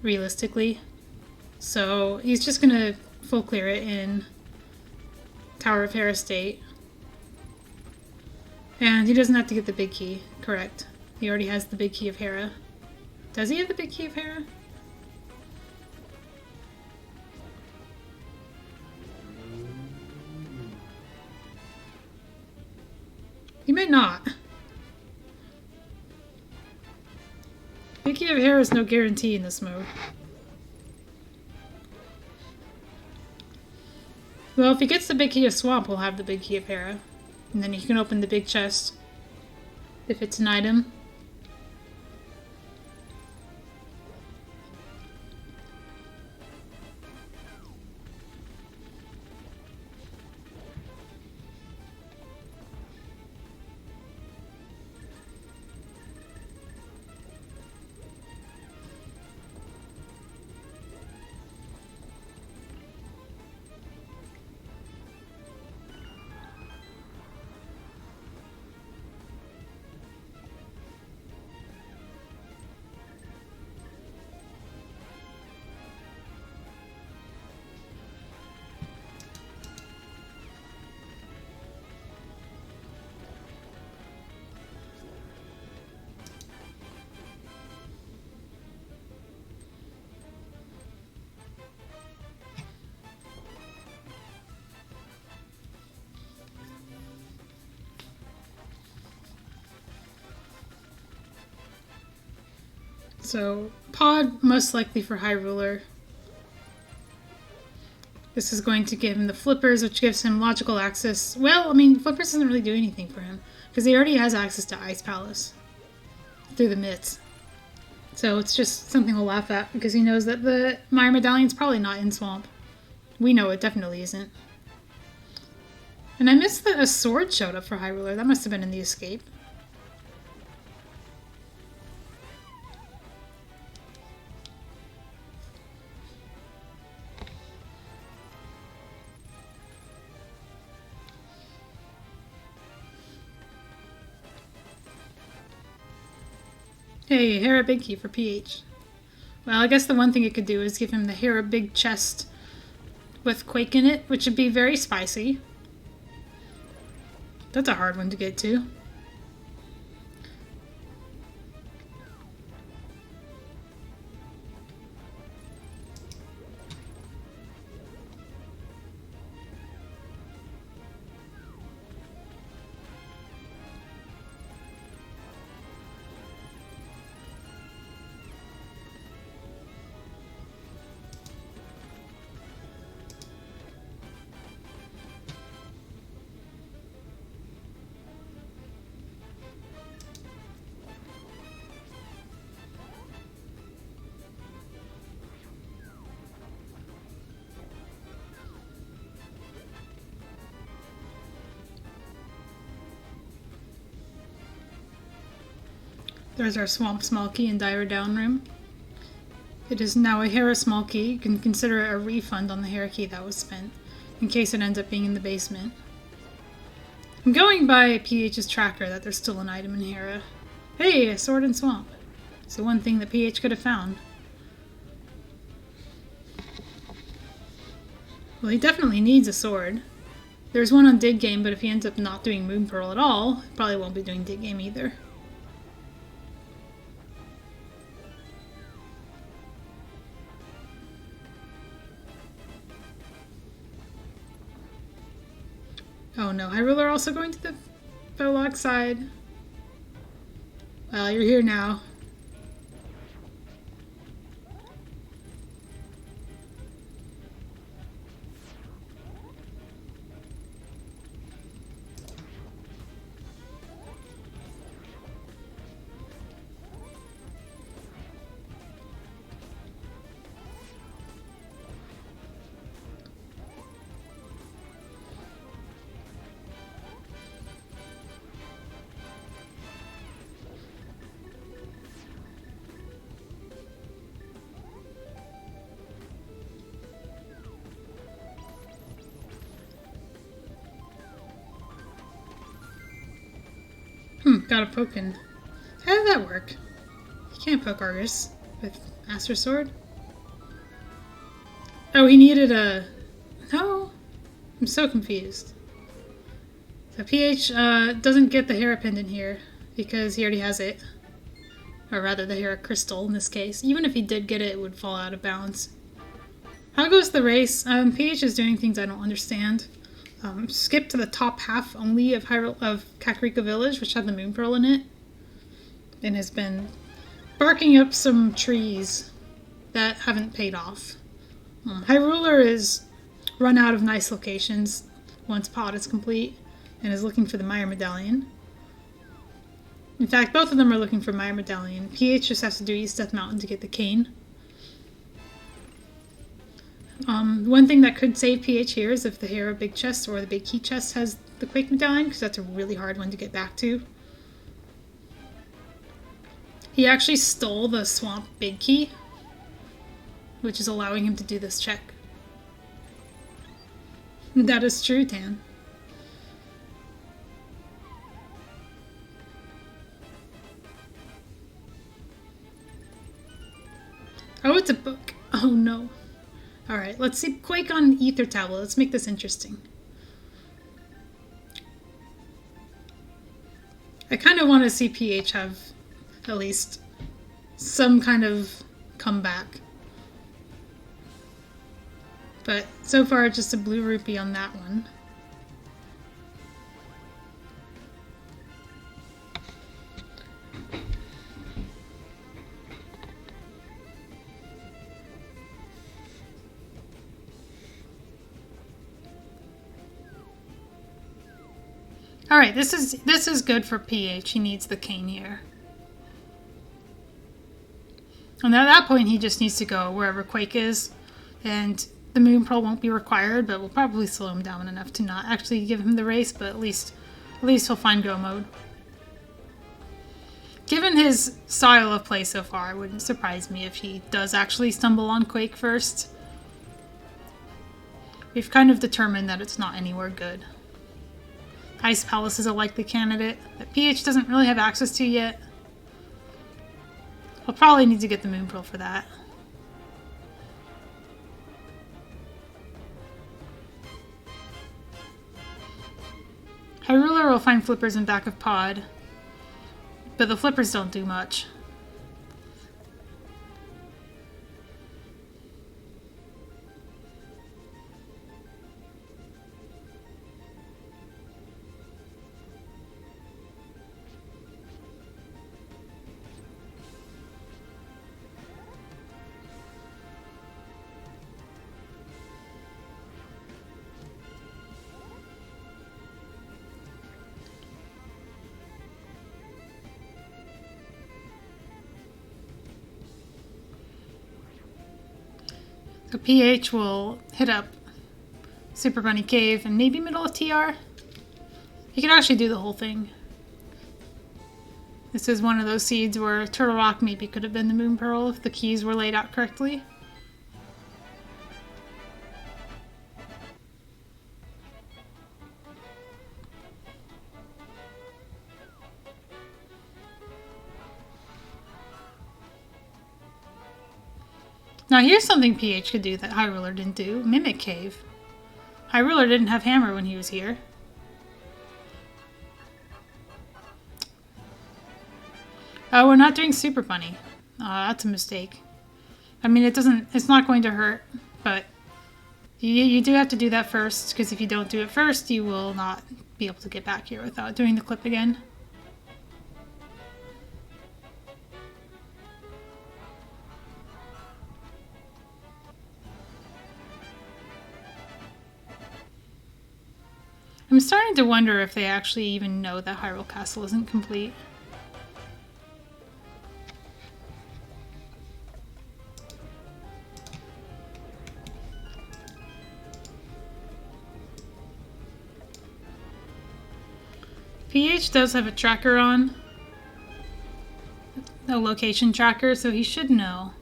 Realistically. So he's just gonna full clear it in Tower of Hera State. And he doesn't have to get the big key, correct. He already has the big key of Hera. Does he have the big key of Hera? He may not. Big key of Hera is no guarantee in this mode. Well, if he gets the big key of Swamp, we'll have the big key of Hera. And then he can open the big chest. If it's an item. So, pod most likely for Hyruler. This is going to give him the flippers, which gives him logical access. Well, I mean, flippers doesn't really do anything for him, because he already has access to Ice Palace through the mitts. So it's just something we'll laugh at, because he knows that the Mire Medallion's probably not in Swamp. We know it definitely isn't. And I missed that a sword showed up for Hyruler. That must have been in the escape. Hey, Hera Big Key for PH. Well, I guess the one thing it could do is give him the Hera Big Chest with Quake in it, which would be very spicy. That's a hard one to get to. There's our Swamp Small Key and Dire Down room. It is now a Hera Small Key. You can consider it a refund on the Hera Key that was spent, in case it ends up being in the basement. I'm going by PH's tracker that there's still an item in Hera. Hey, a sword in Swamp. It's the one thing that PH could have found. Well, he definitely needs a sword. There's one on Dig Game, but if he ends up not doing Moon Pearl at all, he probably won't be doing Dig Game either. Oh no, Hyruler also going to the Bowlock side. Well, you're here now. Got a pokin. How did that work? You can't poke Argus with Master Sword. Oh, he needed a... No? I'm so confused. So PH doesn't get the Hera pendant here because he already has it. Or rather, the Hera crystal in this case. Even if he did get it, it would fall out of bounds. How goes the race? PH is doing things I don't understand. Skip to the top half only of Kakariko Village, which had the Moon Pearl in it, and has been barking up some trees that haven't paid off. Hyruler is run out of nice locations once Pod is complete, and is looking for the Mire Medallion. In fact, both of them are looking for Mire Medallion. PH just has to do East Death Mountain to get the cane. One thing that could save PH here is if the Hera Big Chest or the Big Key Chest has the Quake Medallion, because that's a really hard one to get back to. He actually stole the Swamp Big Key, which is allowing him to do this check. That is true, Tan. Oh, it's a book. Oh no. Alright, let's see Quake on Ether Tablet. Let's make this interesting. I kind of want to see PH have at least some kind of comeback. But so far, just a blue rupee on that one. Alright, this is good for pH. He needs the cane here. And at that point, he just needs to go wherever Quake is. And the Moon Pearl won't be required, but we'll probably slow him down enough to not actually give him the race, but at least he'll find go mode. Given his style of play so far, it wouldn't surprise me if he does actually stumble on Quake first. We've kind of determined that it's not anywhere good. Ice Palace is a likely candidate that pH doesn't really have access to yet. We'll probably need to get the Moon Pearl for that. Hyruler will find flippers in back of pod, but the flippers don't do much. So pH will hit up Super Bunny Cave and maybe middle of TR. He could actually do the whole thing. This is one of those seeds where Turtle Rock maybe could have been the Moon Pearl if the keys were laid out correctly. Now here's something pH could do that Hyruler didn't do. Mimic Cave. Hyruler didn't have hammer when he was here. Oh, we're not doing Super Bunny. That's a mistake. I mean, it's not going to hurt, but you do have to do that first, because if you don't do it first, you will not be able to get back here without doing the clip again. I'm starting to wonder if they actually even know that Hyrule Castle isn't complete. pH does have a tracker on, a location tracker, so he should know.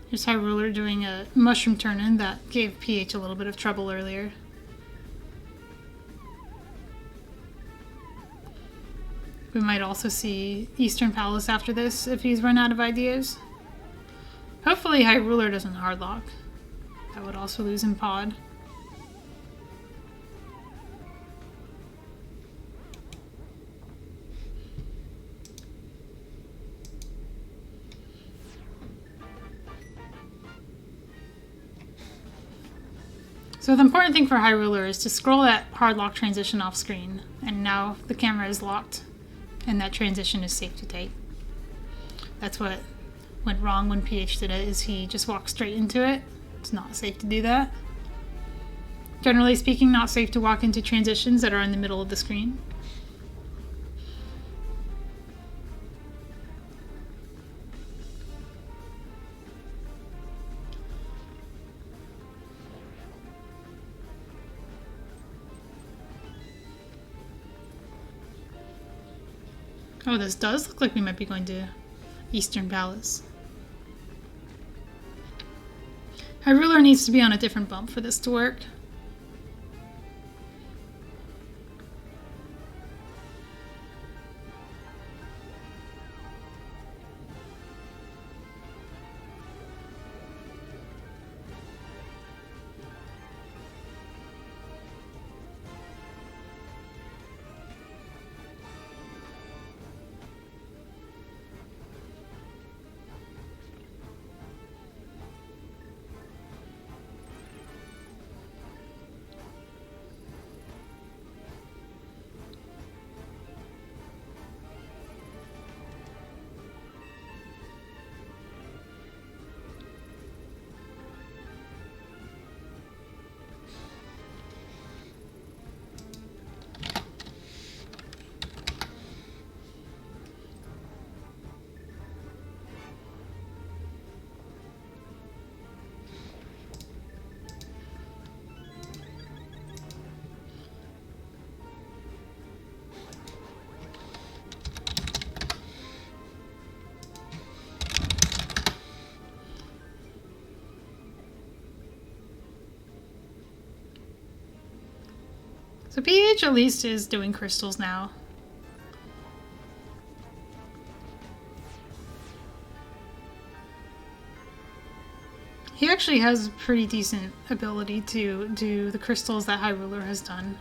Here's Hyruler doing a mushroom turn-in that gave pH a little bit of trouble earlier. We might also see Eastern Palace after this if he's run out of ideas. Hopefully Hyruler doesn't hardlock. That would also lose him pod. So the important thing for Hyruler is to scroll that hard lock transition off screen, and now the camera is locked, and that transition is safe to take. That's what went wrong when pH did it, is he just walked straight into it. It's not safe to do that. Generally speaking, not safe to walk into transitions that are in the middle of the screen. Oh, this does look like we might be going to Eastern Palace. Hyruler needs to be on a different bump for this to work. So pH at least is doing crystals now. He actually has pretty decent ability to do the crystals that Hyruler has done.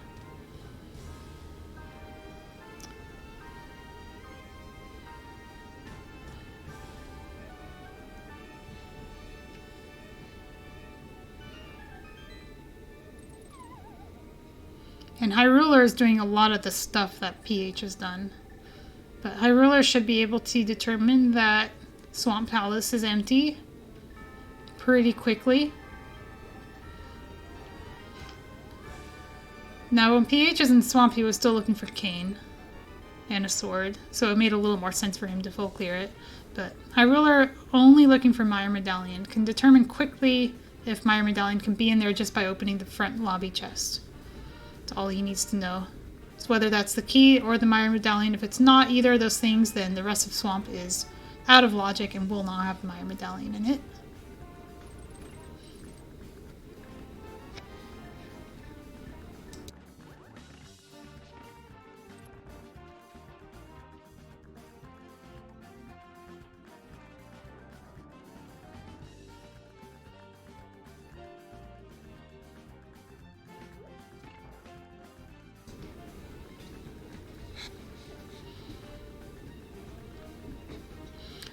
And Hyruler is doing a lot of the stuff that pH has done. But Hyruler should be able to determine that Swamp Palace is empty pretty quickly. Now when pH is in Swamp, he was still looking for Cane and a sword, so it made a little more sense for him to full clear it. But Hyruler, only looking for Meyer Medallion, can determine quickly if Meyer Medallion can be in there just by opening the front lobby chest. That's all he needs to know. So whether that's the key or the Meyer Medallion, if it's not either of those things, then the rest of Swamp is out of logic and will not have the Meyer Medallion in it.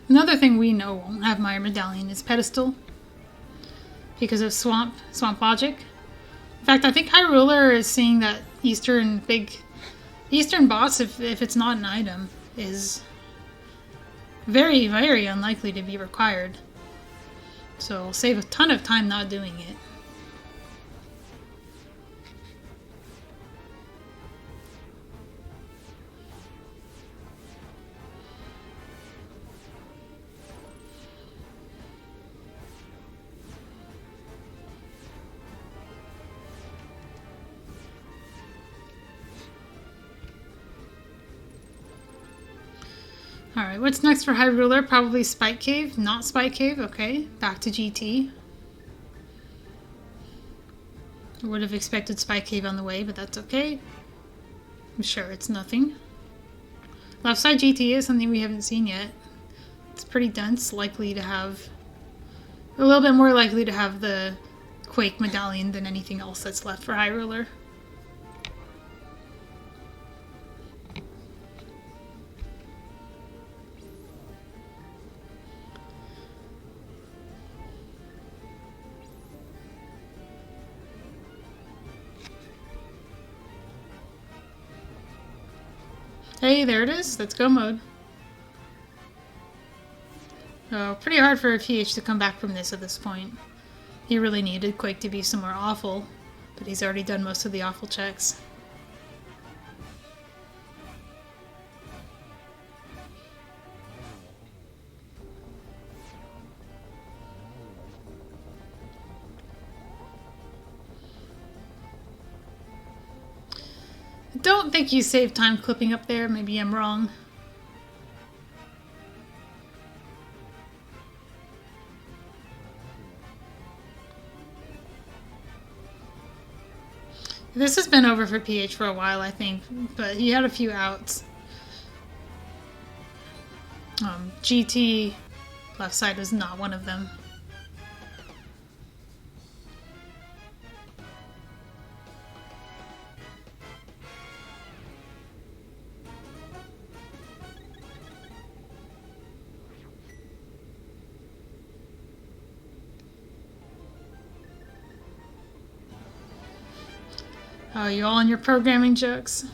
Another thing we know won't have Meyer Medallion is Pedestal, because of Swamp logic. In fact, I think Hyruler is seeing that Eastern boss, if it's not an item, is very, very unlikely to be required. So we'll save a ton of time not doing it. Alright, what's next for Hyruler? Probably Spike Cave. Not Spike Cave. Okay, back to GT. I would have expected Spike Cave on the way, but that's okay. I'm sure it's nothing. Left side GT is something we haven't seen yet. It's pretty dense, likely to have... a little bit more likely to have the Quake Medallion than anything else that's left for Hyruler. Hey, there it is. That's go mode. Oh, pretty hard for pH to come back from this at this point. He really needed Quake to be somewhere awful, but he's already done most of the awful checks. I don't think you saved time clipping up there. Maybe I'm wrong. This has been over for pH for a while, I think, but he had a few outs. GT left side was not one of them. Oh, you all on your programming jokes?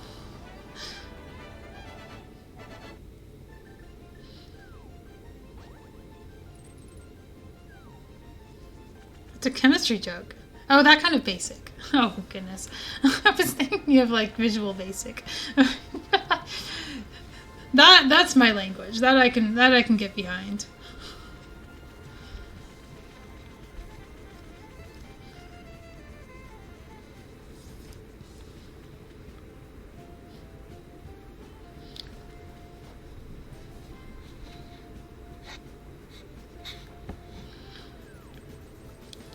It's a chemistry joke. Oh, that kind of basic. Oh, goodness. I was thinking of, like, visual basic. That's my language. That I can get behind.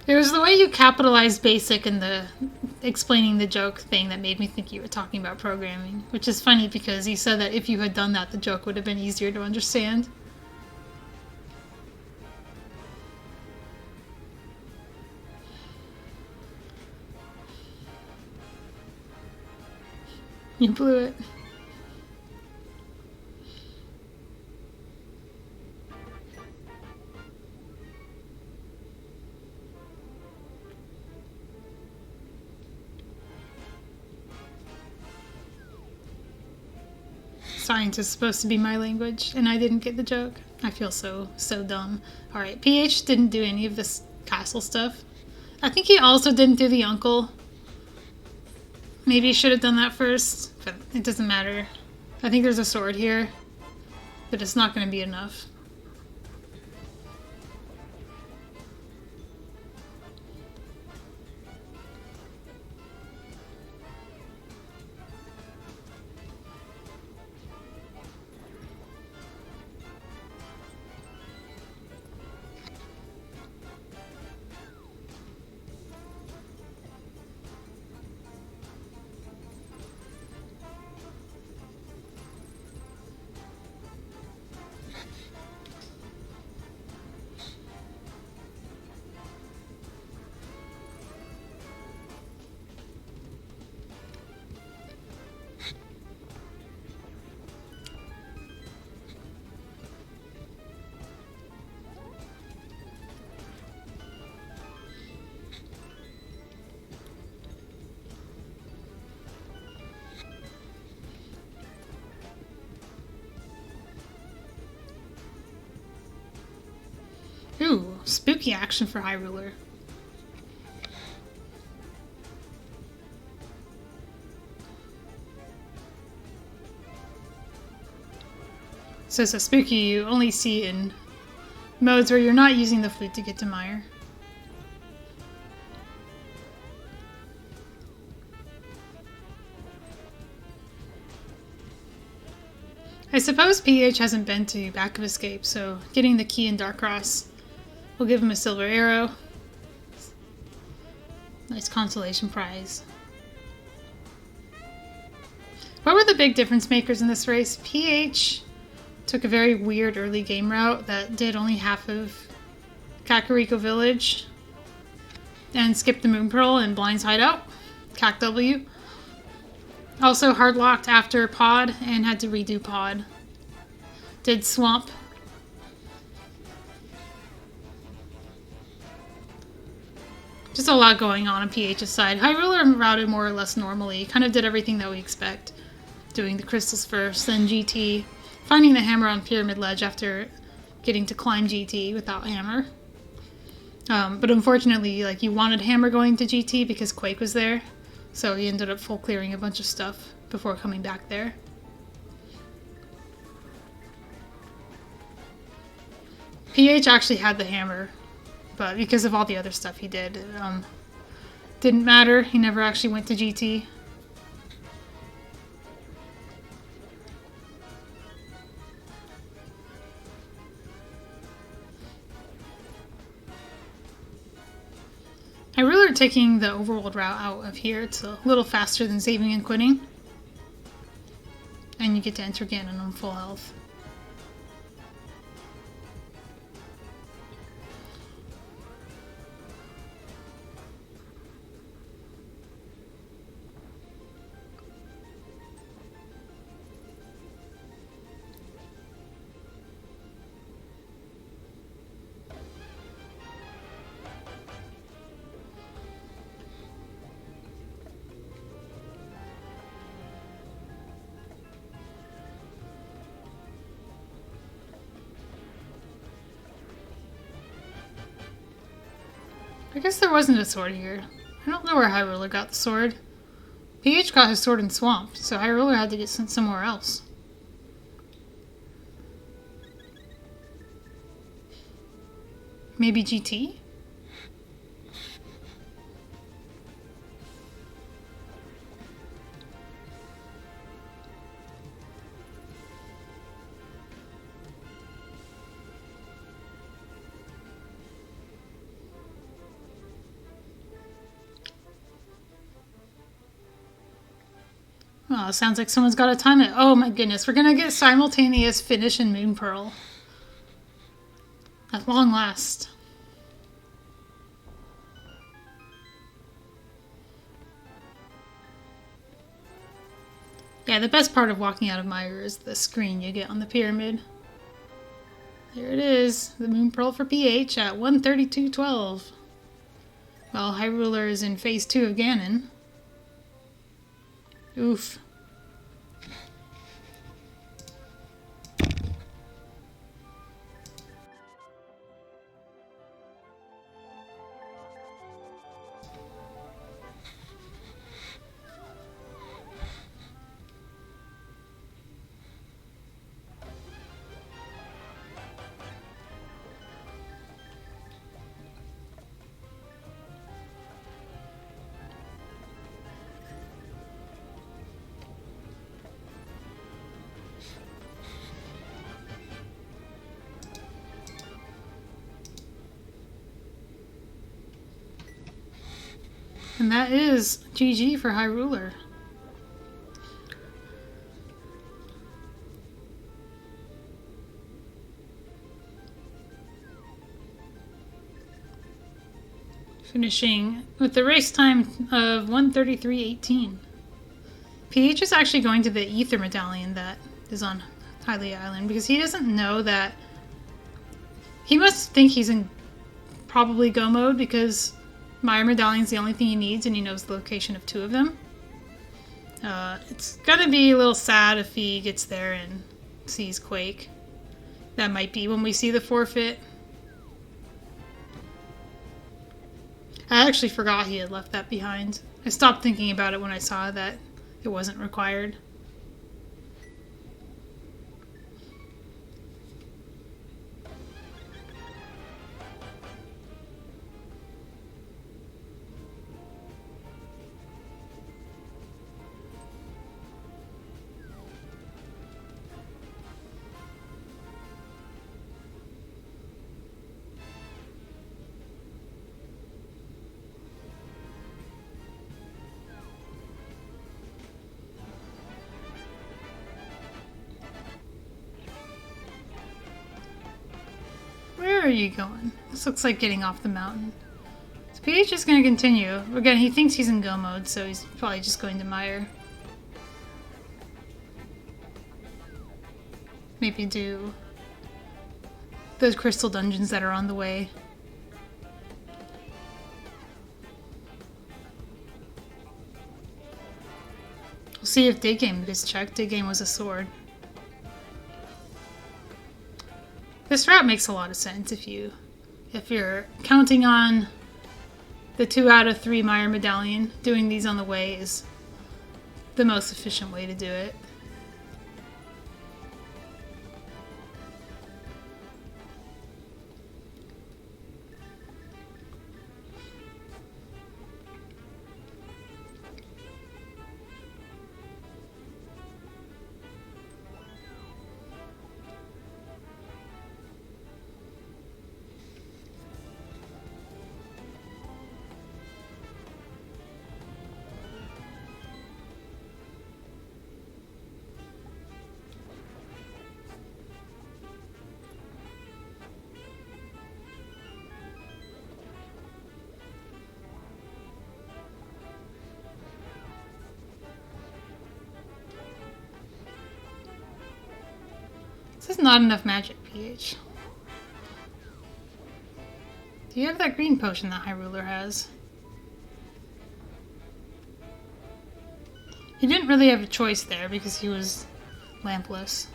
It was the way you capitalized basic in the explaining the joke thing that made me think you were talking about programming, which is funny because you said that if you had done that, the joke would have been easier to understand. You blew it. Science is supposed to be my language, and I didn't get the joke. I feel so dumb. Alright, PH didn't do any of this castle stuff. I think he also didn't do the uncle. Maybe he should have done that first, but it doesn't matter. I think there's a sword here, but it's not going to be enough. Ooh, spooky action for Hyruler. So it's a spooky you only see in modes where you're not using the flute to get to Meyer. I suppose PH hasn't been to Back of Escape, so getting the key in Darkross will give him a silver arrow. Nice consolation prize. What were the big difference makers in this race? PH took a very weird early game route that did only half of Kakariko Village and skipped the Moon Pearl and Blind's Hideout, CAC W. Also hard locked after Pod and had to redo Pod. Did Swamp. Just a lot going on PH's side. Hyruler routed more or less normally. Kind of did everything that we expect. Doing the crystals first, then GT. Finding the hammer on Pyramid Ledge after getting to climb GT without hammer. But unfortunately, like, you wanted hammer going to GT because Quake was there. So he ended up full clearing a bunch of stuff before coming back there. PH actually had the hammer, but because of all the other stuff he did, didn't matter. He never actually went to GT. Hyruler taking the overworld route out of here. It's a little faster than saving and quitting. And you get to enter Ganon on full health. I guess there wasn't a sword here. I don't know where Hyruler got the sword. PH got his sword in Swamp, so Hyruler had to get sent somewhere else. Maybe GT? Oh, sounds like someone's got to time it. Oh my goodness, we're gonna get simultaneous finish and Moon Pearl. At long last. Yeah, the best part of walking out of Mire is the screen you get on the pyramid. There it is, the Moon Pearl for pH at 132.12. While Hyruler is in phase 2 of Ganon. Oof. And that is GG for Hyruler. Finishing with the race time of 1:33.18. PH is actually going to the Ether Medallion that is on Hylia Island because he doesn't know that... He must think he's in probably go mode because Mire Medallion's the only thing he needs and he knows the location of 2 of them. It's gonna be a little sad if he gets there and sees Quake. That might be when we see the forfeit. I actually forgot he had left that behind. I stopped thinking about it when I saw that it wasn't required. Where are you going? This looks like getting off the mountain. So PH is going to continue. Again, he thinks he's in go mode, so he's probably just going to Mire. Maybe do those crystal dungeons that are on the way. We'll see if Day Game gets checked. Day Game was a sword. This route makes a lot of sense if you're counting on the 2 out of 3 Mire Medallion. Doing these on the way is the most efficient way to do it. This is not enough magic, PH. Do you have that green potion that Hyruler has? He didn't really have a choice there because he was lampless.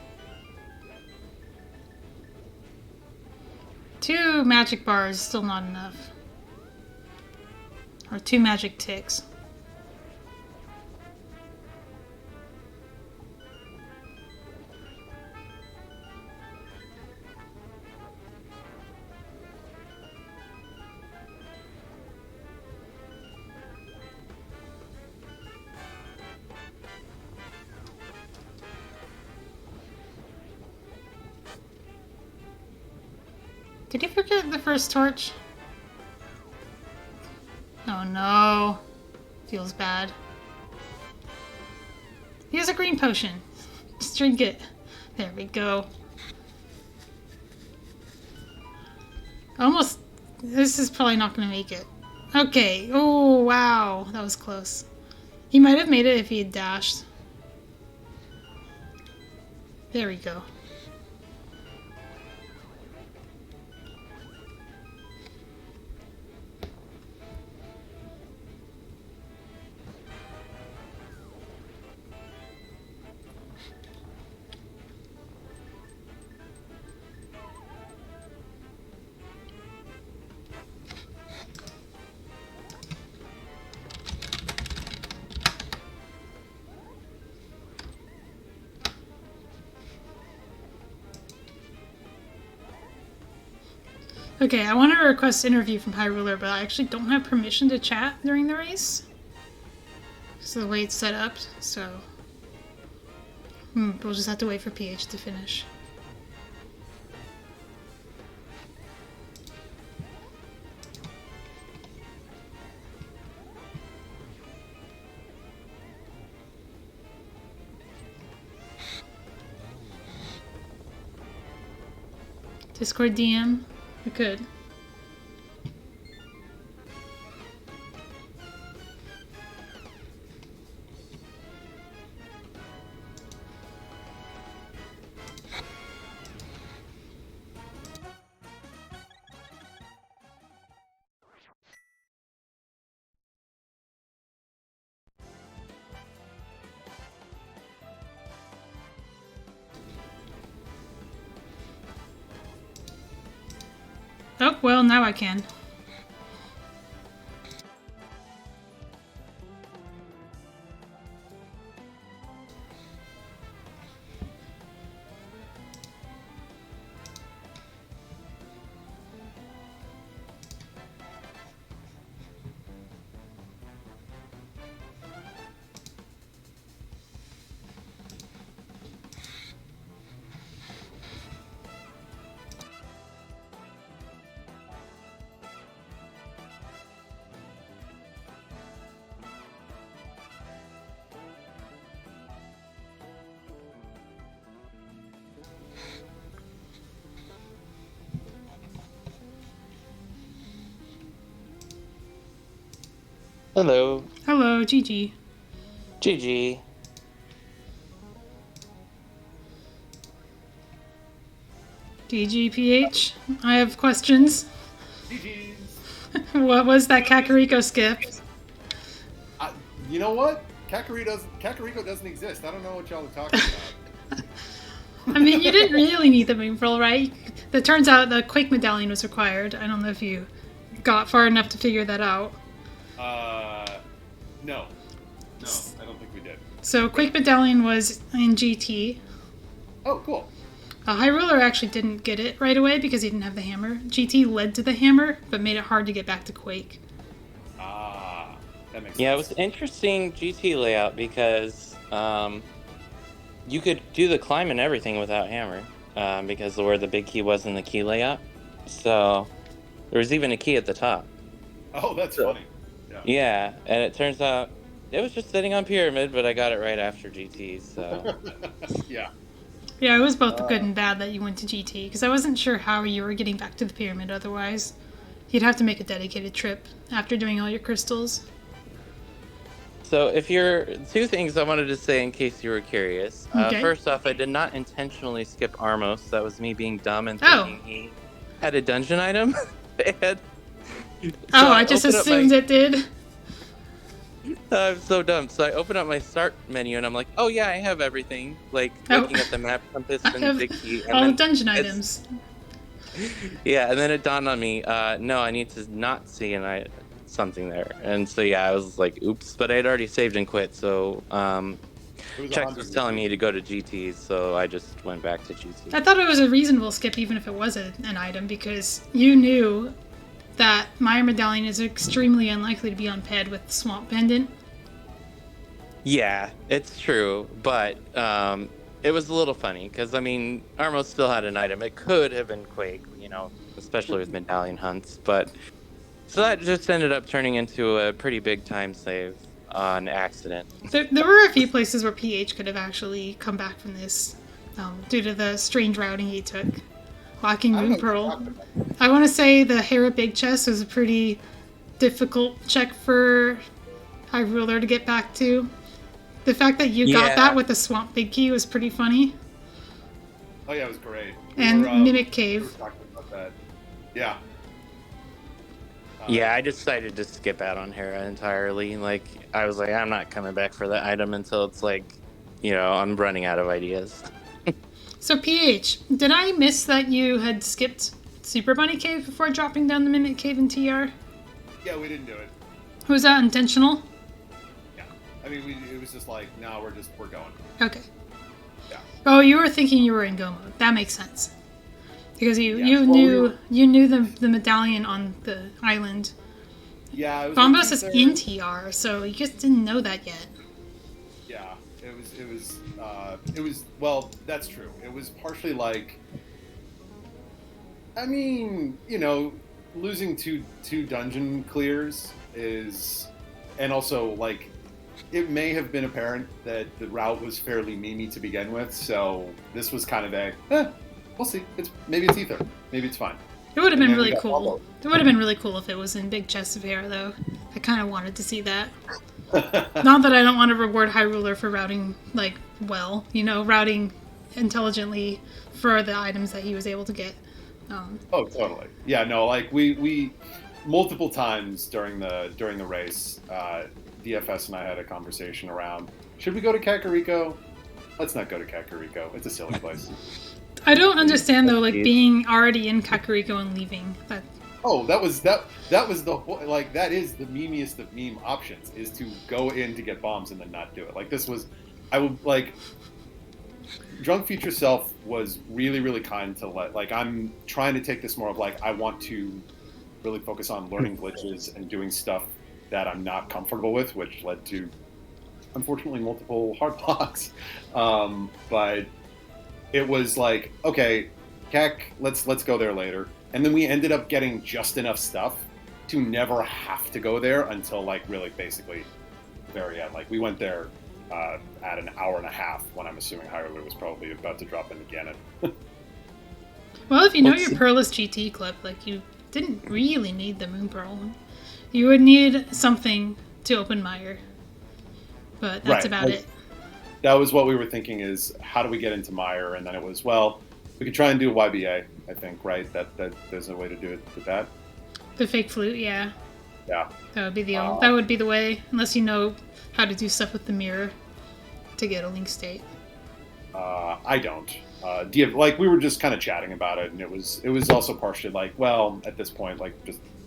2 magic bars is still not enough. Or 2 magic ticks. Did he forget the first torch? Oh no. Feels bad. He has a green potion. Just drink it. There we go. Almost. This is probably not going to make it. Okay. Oh, wow. That was close. He might have made it if he had dashed. There we go. Okay, I want to request an interview from Hyruler, but I actually don't have permission to chat during the race. So the way it's set up, so... we'll just have to wait for PH to finish. Discord DM? We could. Oh, well, now I can. Hello. Hello, GG. GG. DGPH, I have questions. GG's. What was that Kakariko skip? You know what? Kakariko doesn't exist. I don't know what y'all are talking about. I mean, you didn't really need the moon pearl, right? It turns out the Quake medallion was required. I don't know if you got far enough to figure that out. No. No, I don't think we did. So Quake medallion was in GT. Oh, cool. Hyruler actually didn't get it right away because he didn't have the hammer. GT led to the hammer, but made it hard to get back to Quake. Ah, that makes sense. Yeah, it was an interesting GT layout because you could do the climb and everything without hammer because of where the big key was in the key layout. So there was even a key at the top. Oh, that's funny. Yeah, and it turns out it was just sitting on pyramid, but I got it right after GT, so... Yeah. Yeah, it was both good and bad that you went to GT, because I wasn't sure how you were getting back to the pyramid otherwise. You'd have to make a dedicated trip after doing all your crystals. So if you're... Two things I wanted to say in case you were curious. Okay. First off, I did not intentionally skip Armos. That was me being dumb and thinking he had a dungeon item. I just assumed it did. I'm so dumb. So I open up my start menu and I'm like, oh yeah, I have everything. Like looking at the map, compass, and the big key. And all the dungeon items. Yeah, and then it dawned on me, no, I need to not see something there. And so yeah, I was like, oops, but I had already saved and quit, so Chex was telling me to go to GT, so I just went back to GT. I thought it was a reasonable skip even if it was an item, because you knew that Meyer Medallion is extremely unlikely to be on ped with Swamp Pendant. Yeah, it's true, but it was a little funny, because, I mean, Armos still had an item. It could have been Quake, you know, especially with medallion hunts, but... So that just ended up turning into a pretty big time save. on accident. There were a few places where PH could have actually come back from this due to the strange routing he took. Locking Moon Pearl. I want to say the Hera Big Chest was a pretty difficult check for Hyruler to get back to. The fact that you got that with the Swamp Big Key was pretty funny. Oh yeah, it was great. And Mimic Cave. We were talking about that. Yeah. Yeah, I decided to skip out on Hera entirely. Like, I was like, I'm not coming back for that item until it's like, I'm running out of ideas. So, PH, did I miss that you had skipped Super Bunny Cave before dropping down the Mimic Cave in TR? Yeah, we didn't do it. Was that intentional? Yeah. I mean, it was just like, no, we're going. Okay. Yeah. Oh, you were thinking you were in go mode. That makes sense. Because you knew the medallion on the island. Yeah, it was Bombos is in TR, so you just didn't know that yet. Yeah, it was well, that's true. It was partially like, I mean, losing two dungeon clears is, and also like, it may have been apparent that the route was fairly memey to begin with, so this was kind of we'll see. Maybe it's ether. Maybe it's fine. It would have been really cool. It would have been really cool if it was in Big Chest of Hair, though. I kind of wanted to see that. Not that I don't want to reward Hyruler for routing, routing intelligently for the items that he was able to get. Oh, totally. Yeah, no, like we multiple times during the race, DFS and I had a conversation around, should we go to Kakariko? Let's not go to Kakariko. It's a silly place. I don't understand though, being already in Kakariko and leaving. Oh, that was the that is the memeiest of meme options, is to go in to get bombs and then not do it. Like, this was, I would Drunk Future Self was really, really kind to I'm trying to take this more of I want to really focus on learning glitches and doing stuff that I'm not comfortable with, which led to, unfortunately, multiple hard blocks. But it was okay, Kek, let's go there later. And then we ended up getting just enough stuff to never have to go there until really basically the very end. We went there at an hour and a half when I'm assuming Hyruler was probably about to drop into Ganon. Well, if you know your Pearless GT clip, you didn't really need the Moon Pearl. You would need something to open Mire. But that's about it. That was what we were thinking, is how do we get into Mire? And then it was, well, we could try and do a YBA, I think, right? That there's a way to do it with that. The fake flute, yeah. Yeah. That would be the way, unless you know how to do stuff with the mirror to get a link state. I don't. We were just kind of chatting about it, and it was also partially at this point,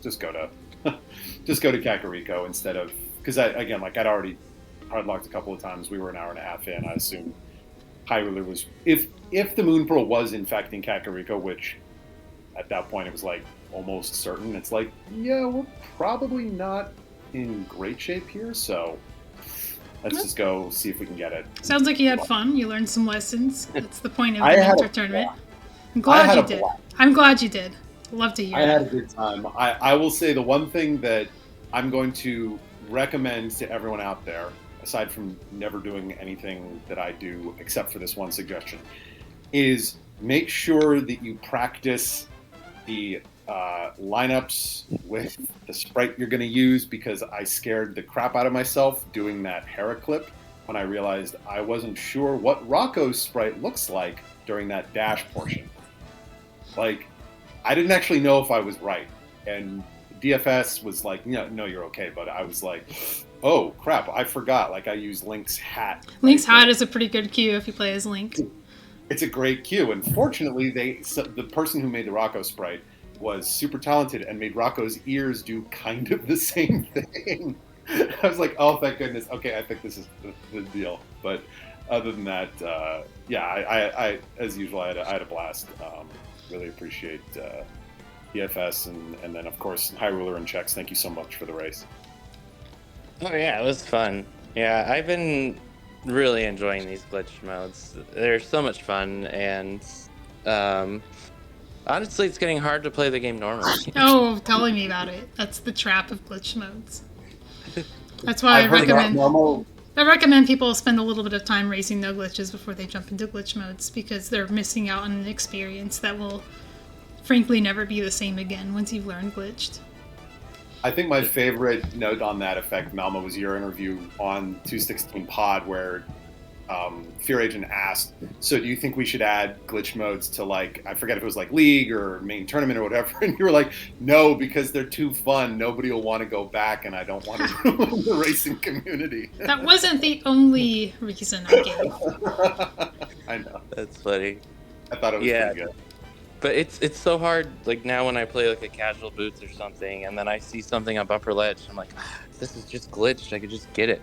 just go to Kakariko instead of, because I'd already hard locked a couple of times. We were an hour and a half in. I assumed Hyruler was, if the Moon Pearl was in fact in Kakariko, which at that point it was almost certain. It's yeah, we're probably not in great shape here, so let's just go see if we can get it. Sounds like you had fun. You learned some lessons. That's the point of the Mentor tournament. I'm glad you did. I'm glad you did. Love to hear. I had a good time. I will say the one thing that I'm going to recommend to everyone out there, aside from never doing anything that I do except for this one suggestion, is make sure that you practice the lineups with the sprite you're going to use, because I scared the crap out of myself doing that Hera clip when I realized I wasn't sure what Rocco's sprite looks like during that dash portion. I didn't actually know if I was right, and DFS was no, you're okay, but I was oh crap, I forgot. I used Link's hat. Link's hat is a pretty good cue if you play as Link. It's a great cue, and fortunately, the person who made the Rocco sprite was super talented and made Rocco's ears do kind of the same thing. I was oh, thank goodness. Okay, I think this is the deal. But other than that, I as usual, I had a blast. Really appreciate DFS, and then of course Hyruler and Chex. Thank you so much for the race. Oh yeah, it was fun. Yeah, I've been really enjoying these glitch modes. They're so much fun, and honestly, it's getting hard to play the game normally. Oh, telling me about it. That's the trap of glitch modes. That's why I've heard about normal. I recommend people spend a little bit of time racing no glitches before they jump into glitch modes, because they're missing out on an experience that will frankly never be the same again once you've learned glitched. I think my favorite note on that effect, Malma, was your interview on 216 Pod where Fear Agent asked, so do you think we should add glitch modes to, like, I forget if it was like League or main tournament or whatever, and you were like, no, because they're too fun. Nobody will want to go back, and I don't want to ruin the racing community. That wasn't the only reason I gave. I know. That's funny. I thought it was pretty good. But it's so hard, like, now when I play, like, a casual boots or something, and then I see something on Bumper Ledge, I'm like, this is just glitched. I could just get it.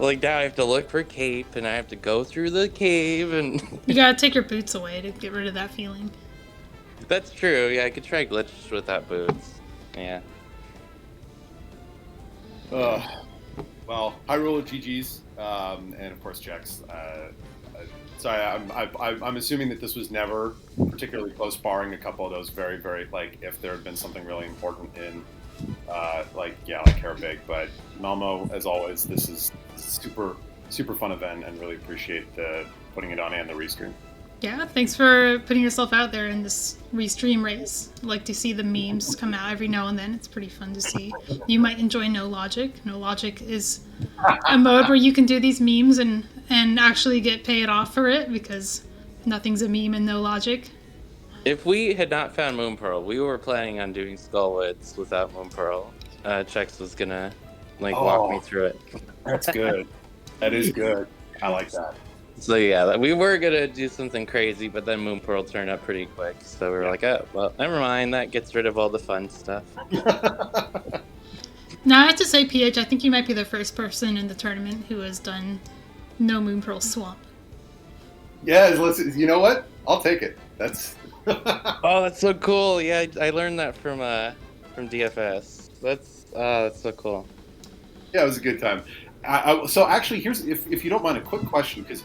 Like, now I have to look for cape, and I have to go through the cave, and... You gotta take your boots away to get rid of that feeling. That's true. Yeah, I could try glitch without boots. Yeah. Well, Hyruler GG's, and of course Jax. Sorry, I'm assuming that this was never particularly close, barring a couple of those very, very, like, if there had been something really important in, like Hair Big. But Malmo, as always, this is super, super fun event, and really appreciate putting it on and the restream. Yeah, thanks for putting yourself out there in this restream race. I like to see the memes come out every now and then. It's pretty fun to see. You might enjoy No Logic. No Logic is a mode where you can do these memes and actually get paid off for it, because nothing's a meme in No Logic. If we had not found Moon Pearl, we were planning on doing Skullwoods without Moon Pearl. Chex was gonna walk me through it. That's good. That is good. I like that. So yeah, we were gonna do something crazy, but then Moon Pearl turned up pretty quick. So we were like, oh, well, never mind. That gets rid of all the fun stuff. Now I have to say, PH, I think you might be the first person in the tournament who has done no Moon Pearl Swamp. Yeah, you know what? I'll take it. That's. Oh, that's so cool! Yeah, I learned that from DFS. That's so cool. Yeah, it was a good time. So actually, here's if you don't mind a quick question, because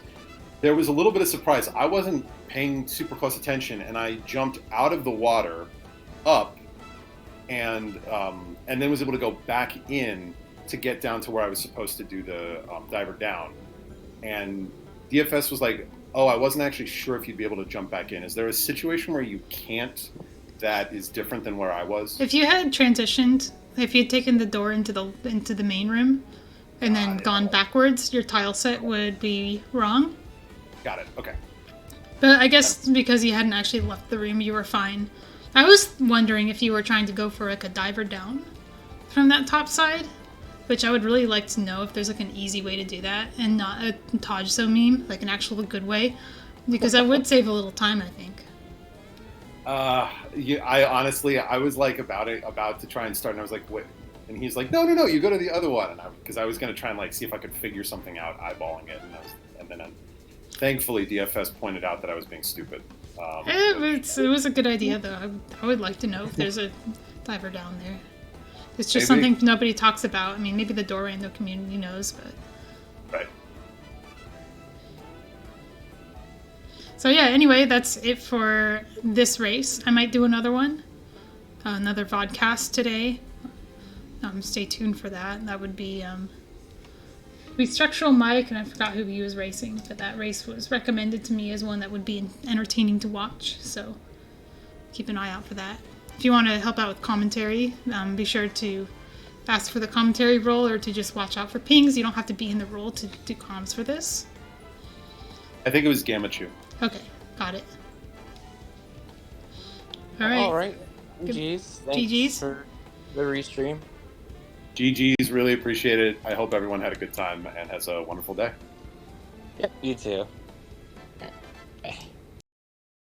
there was a little bit of surprise. I wasn't paying super close attention, and I jumped out of the water, up, and then was able to go back in to get down to where I was supposed to do the diver down. And DFS was like, oh, I wasn't actually sure if you'd be able to jump back in. Is there a situation where you can't that is different than where I was? If you had transitioned, if you had taken the door into the main room and then gone backwards, your tile set would be wrong. Got it. Okay. But I guess because you hadn't actually left the room, you were fine. I was wondering if you were trying to go for like a diver down from that top side, which I would really like to know if there's like an easy way to do that and not a Tajso meme, like an actual good way, because that would save a little time, I think. Yeah, I honestly, I was like about to try and start, and I was like, wait, and he's like, no, you go to the other one, and because I was gonna try and like see if I could figure something out eyeballing it, and then thankfully DFS pointed out that I was being stupid. It was a good idea though. I would like to know if there's a diver down there. It's just Maybe. something nobody talks about. I mean, maybe the door rando community knows, but... Right. So yeah, anyway, that's it for this race. I might do another one. Another vodcast today. Stay tuned for that. That would be Structural Mike, and I forgot who he was racing, but that race was recommended to me as one that would be entertaining to watch, so keep an eye out for that. If you want to help out with commentary, be sure to ask for the commentary role or to just watch out for pings. You don't have to be in the role to do comms for this. I think it was Gamachu. Okay, got it. All right. GG's. GG's. For the restream. GG's, really appreciate it. I hope everyone had a good time and has a wonderful day. Yep, you too. Bye.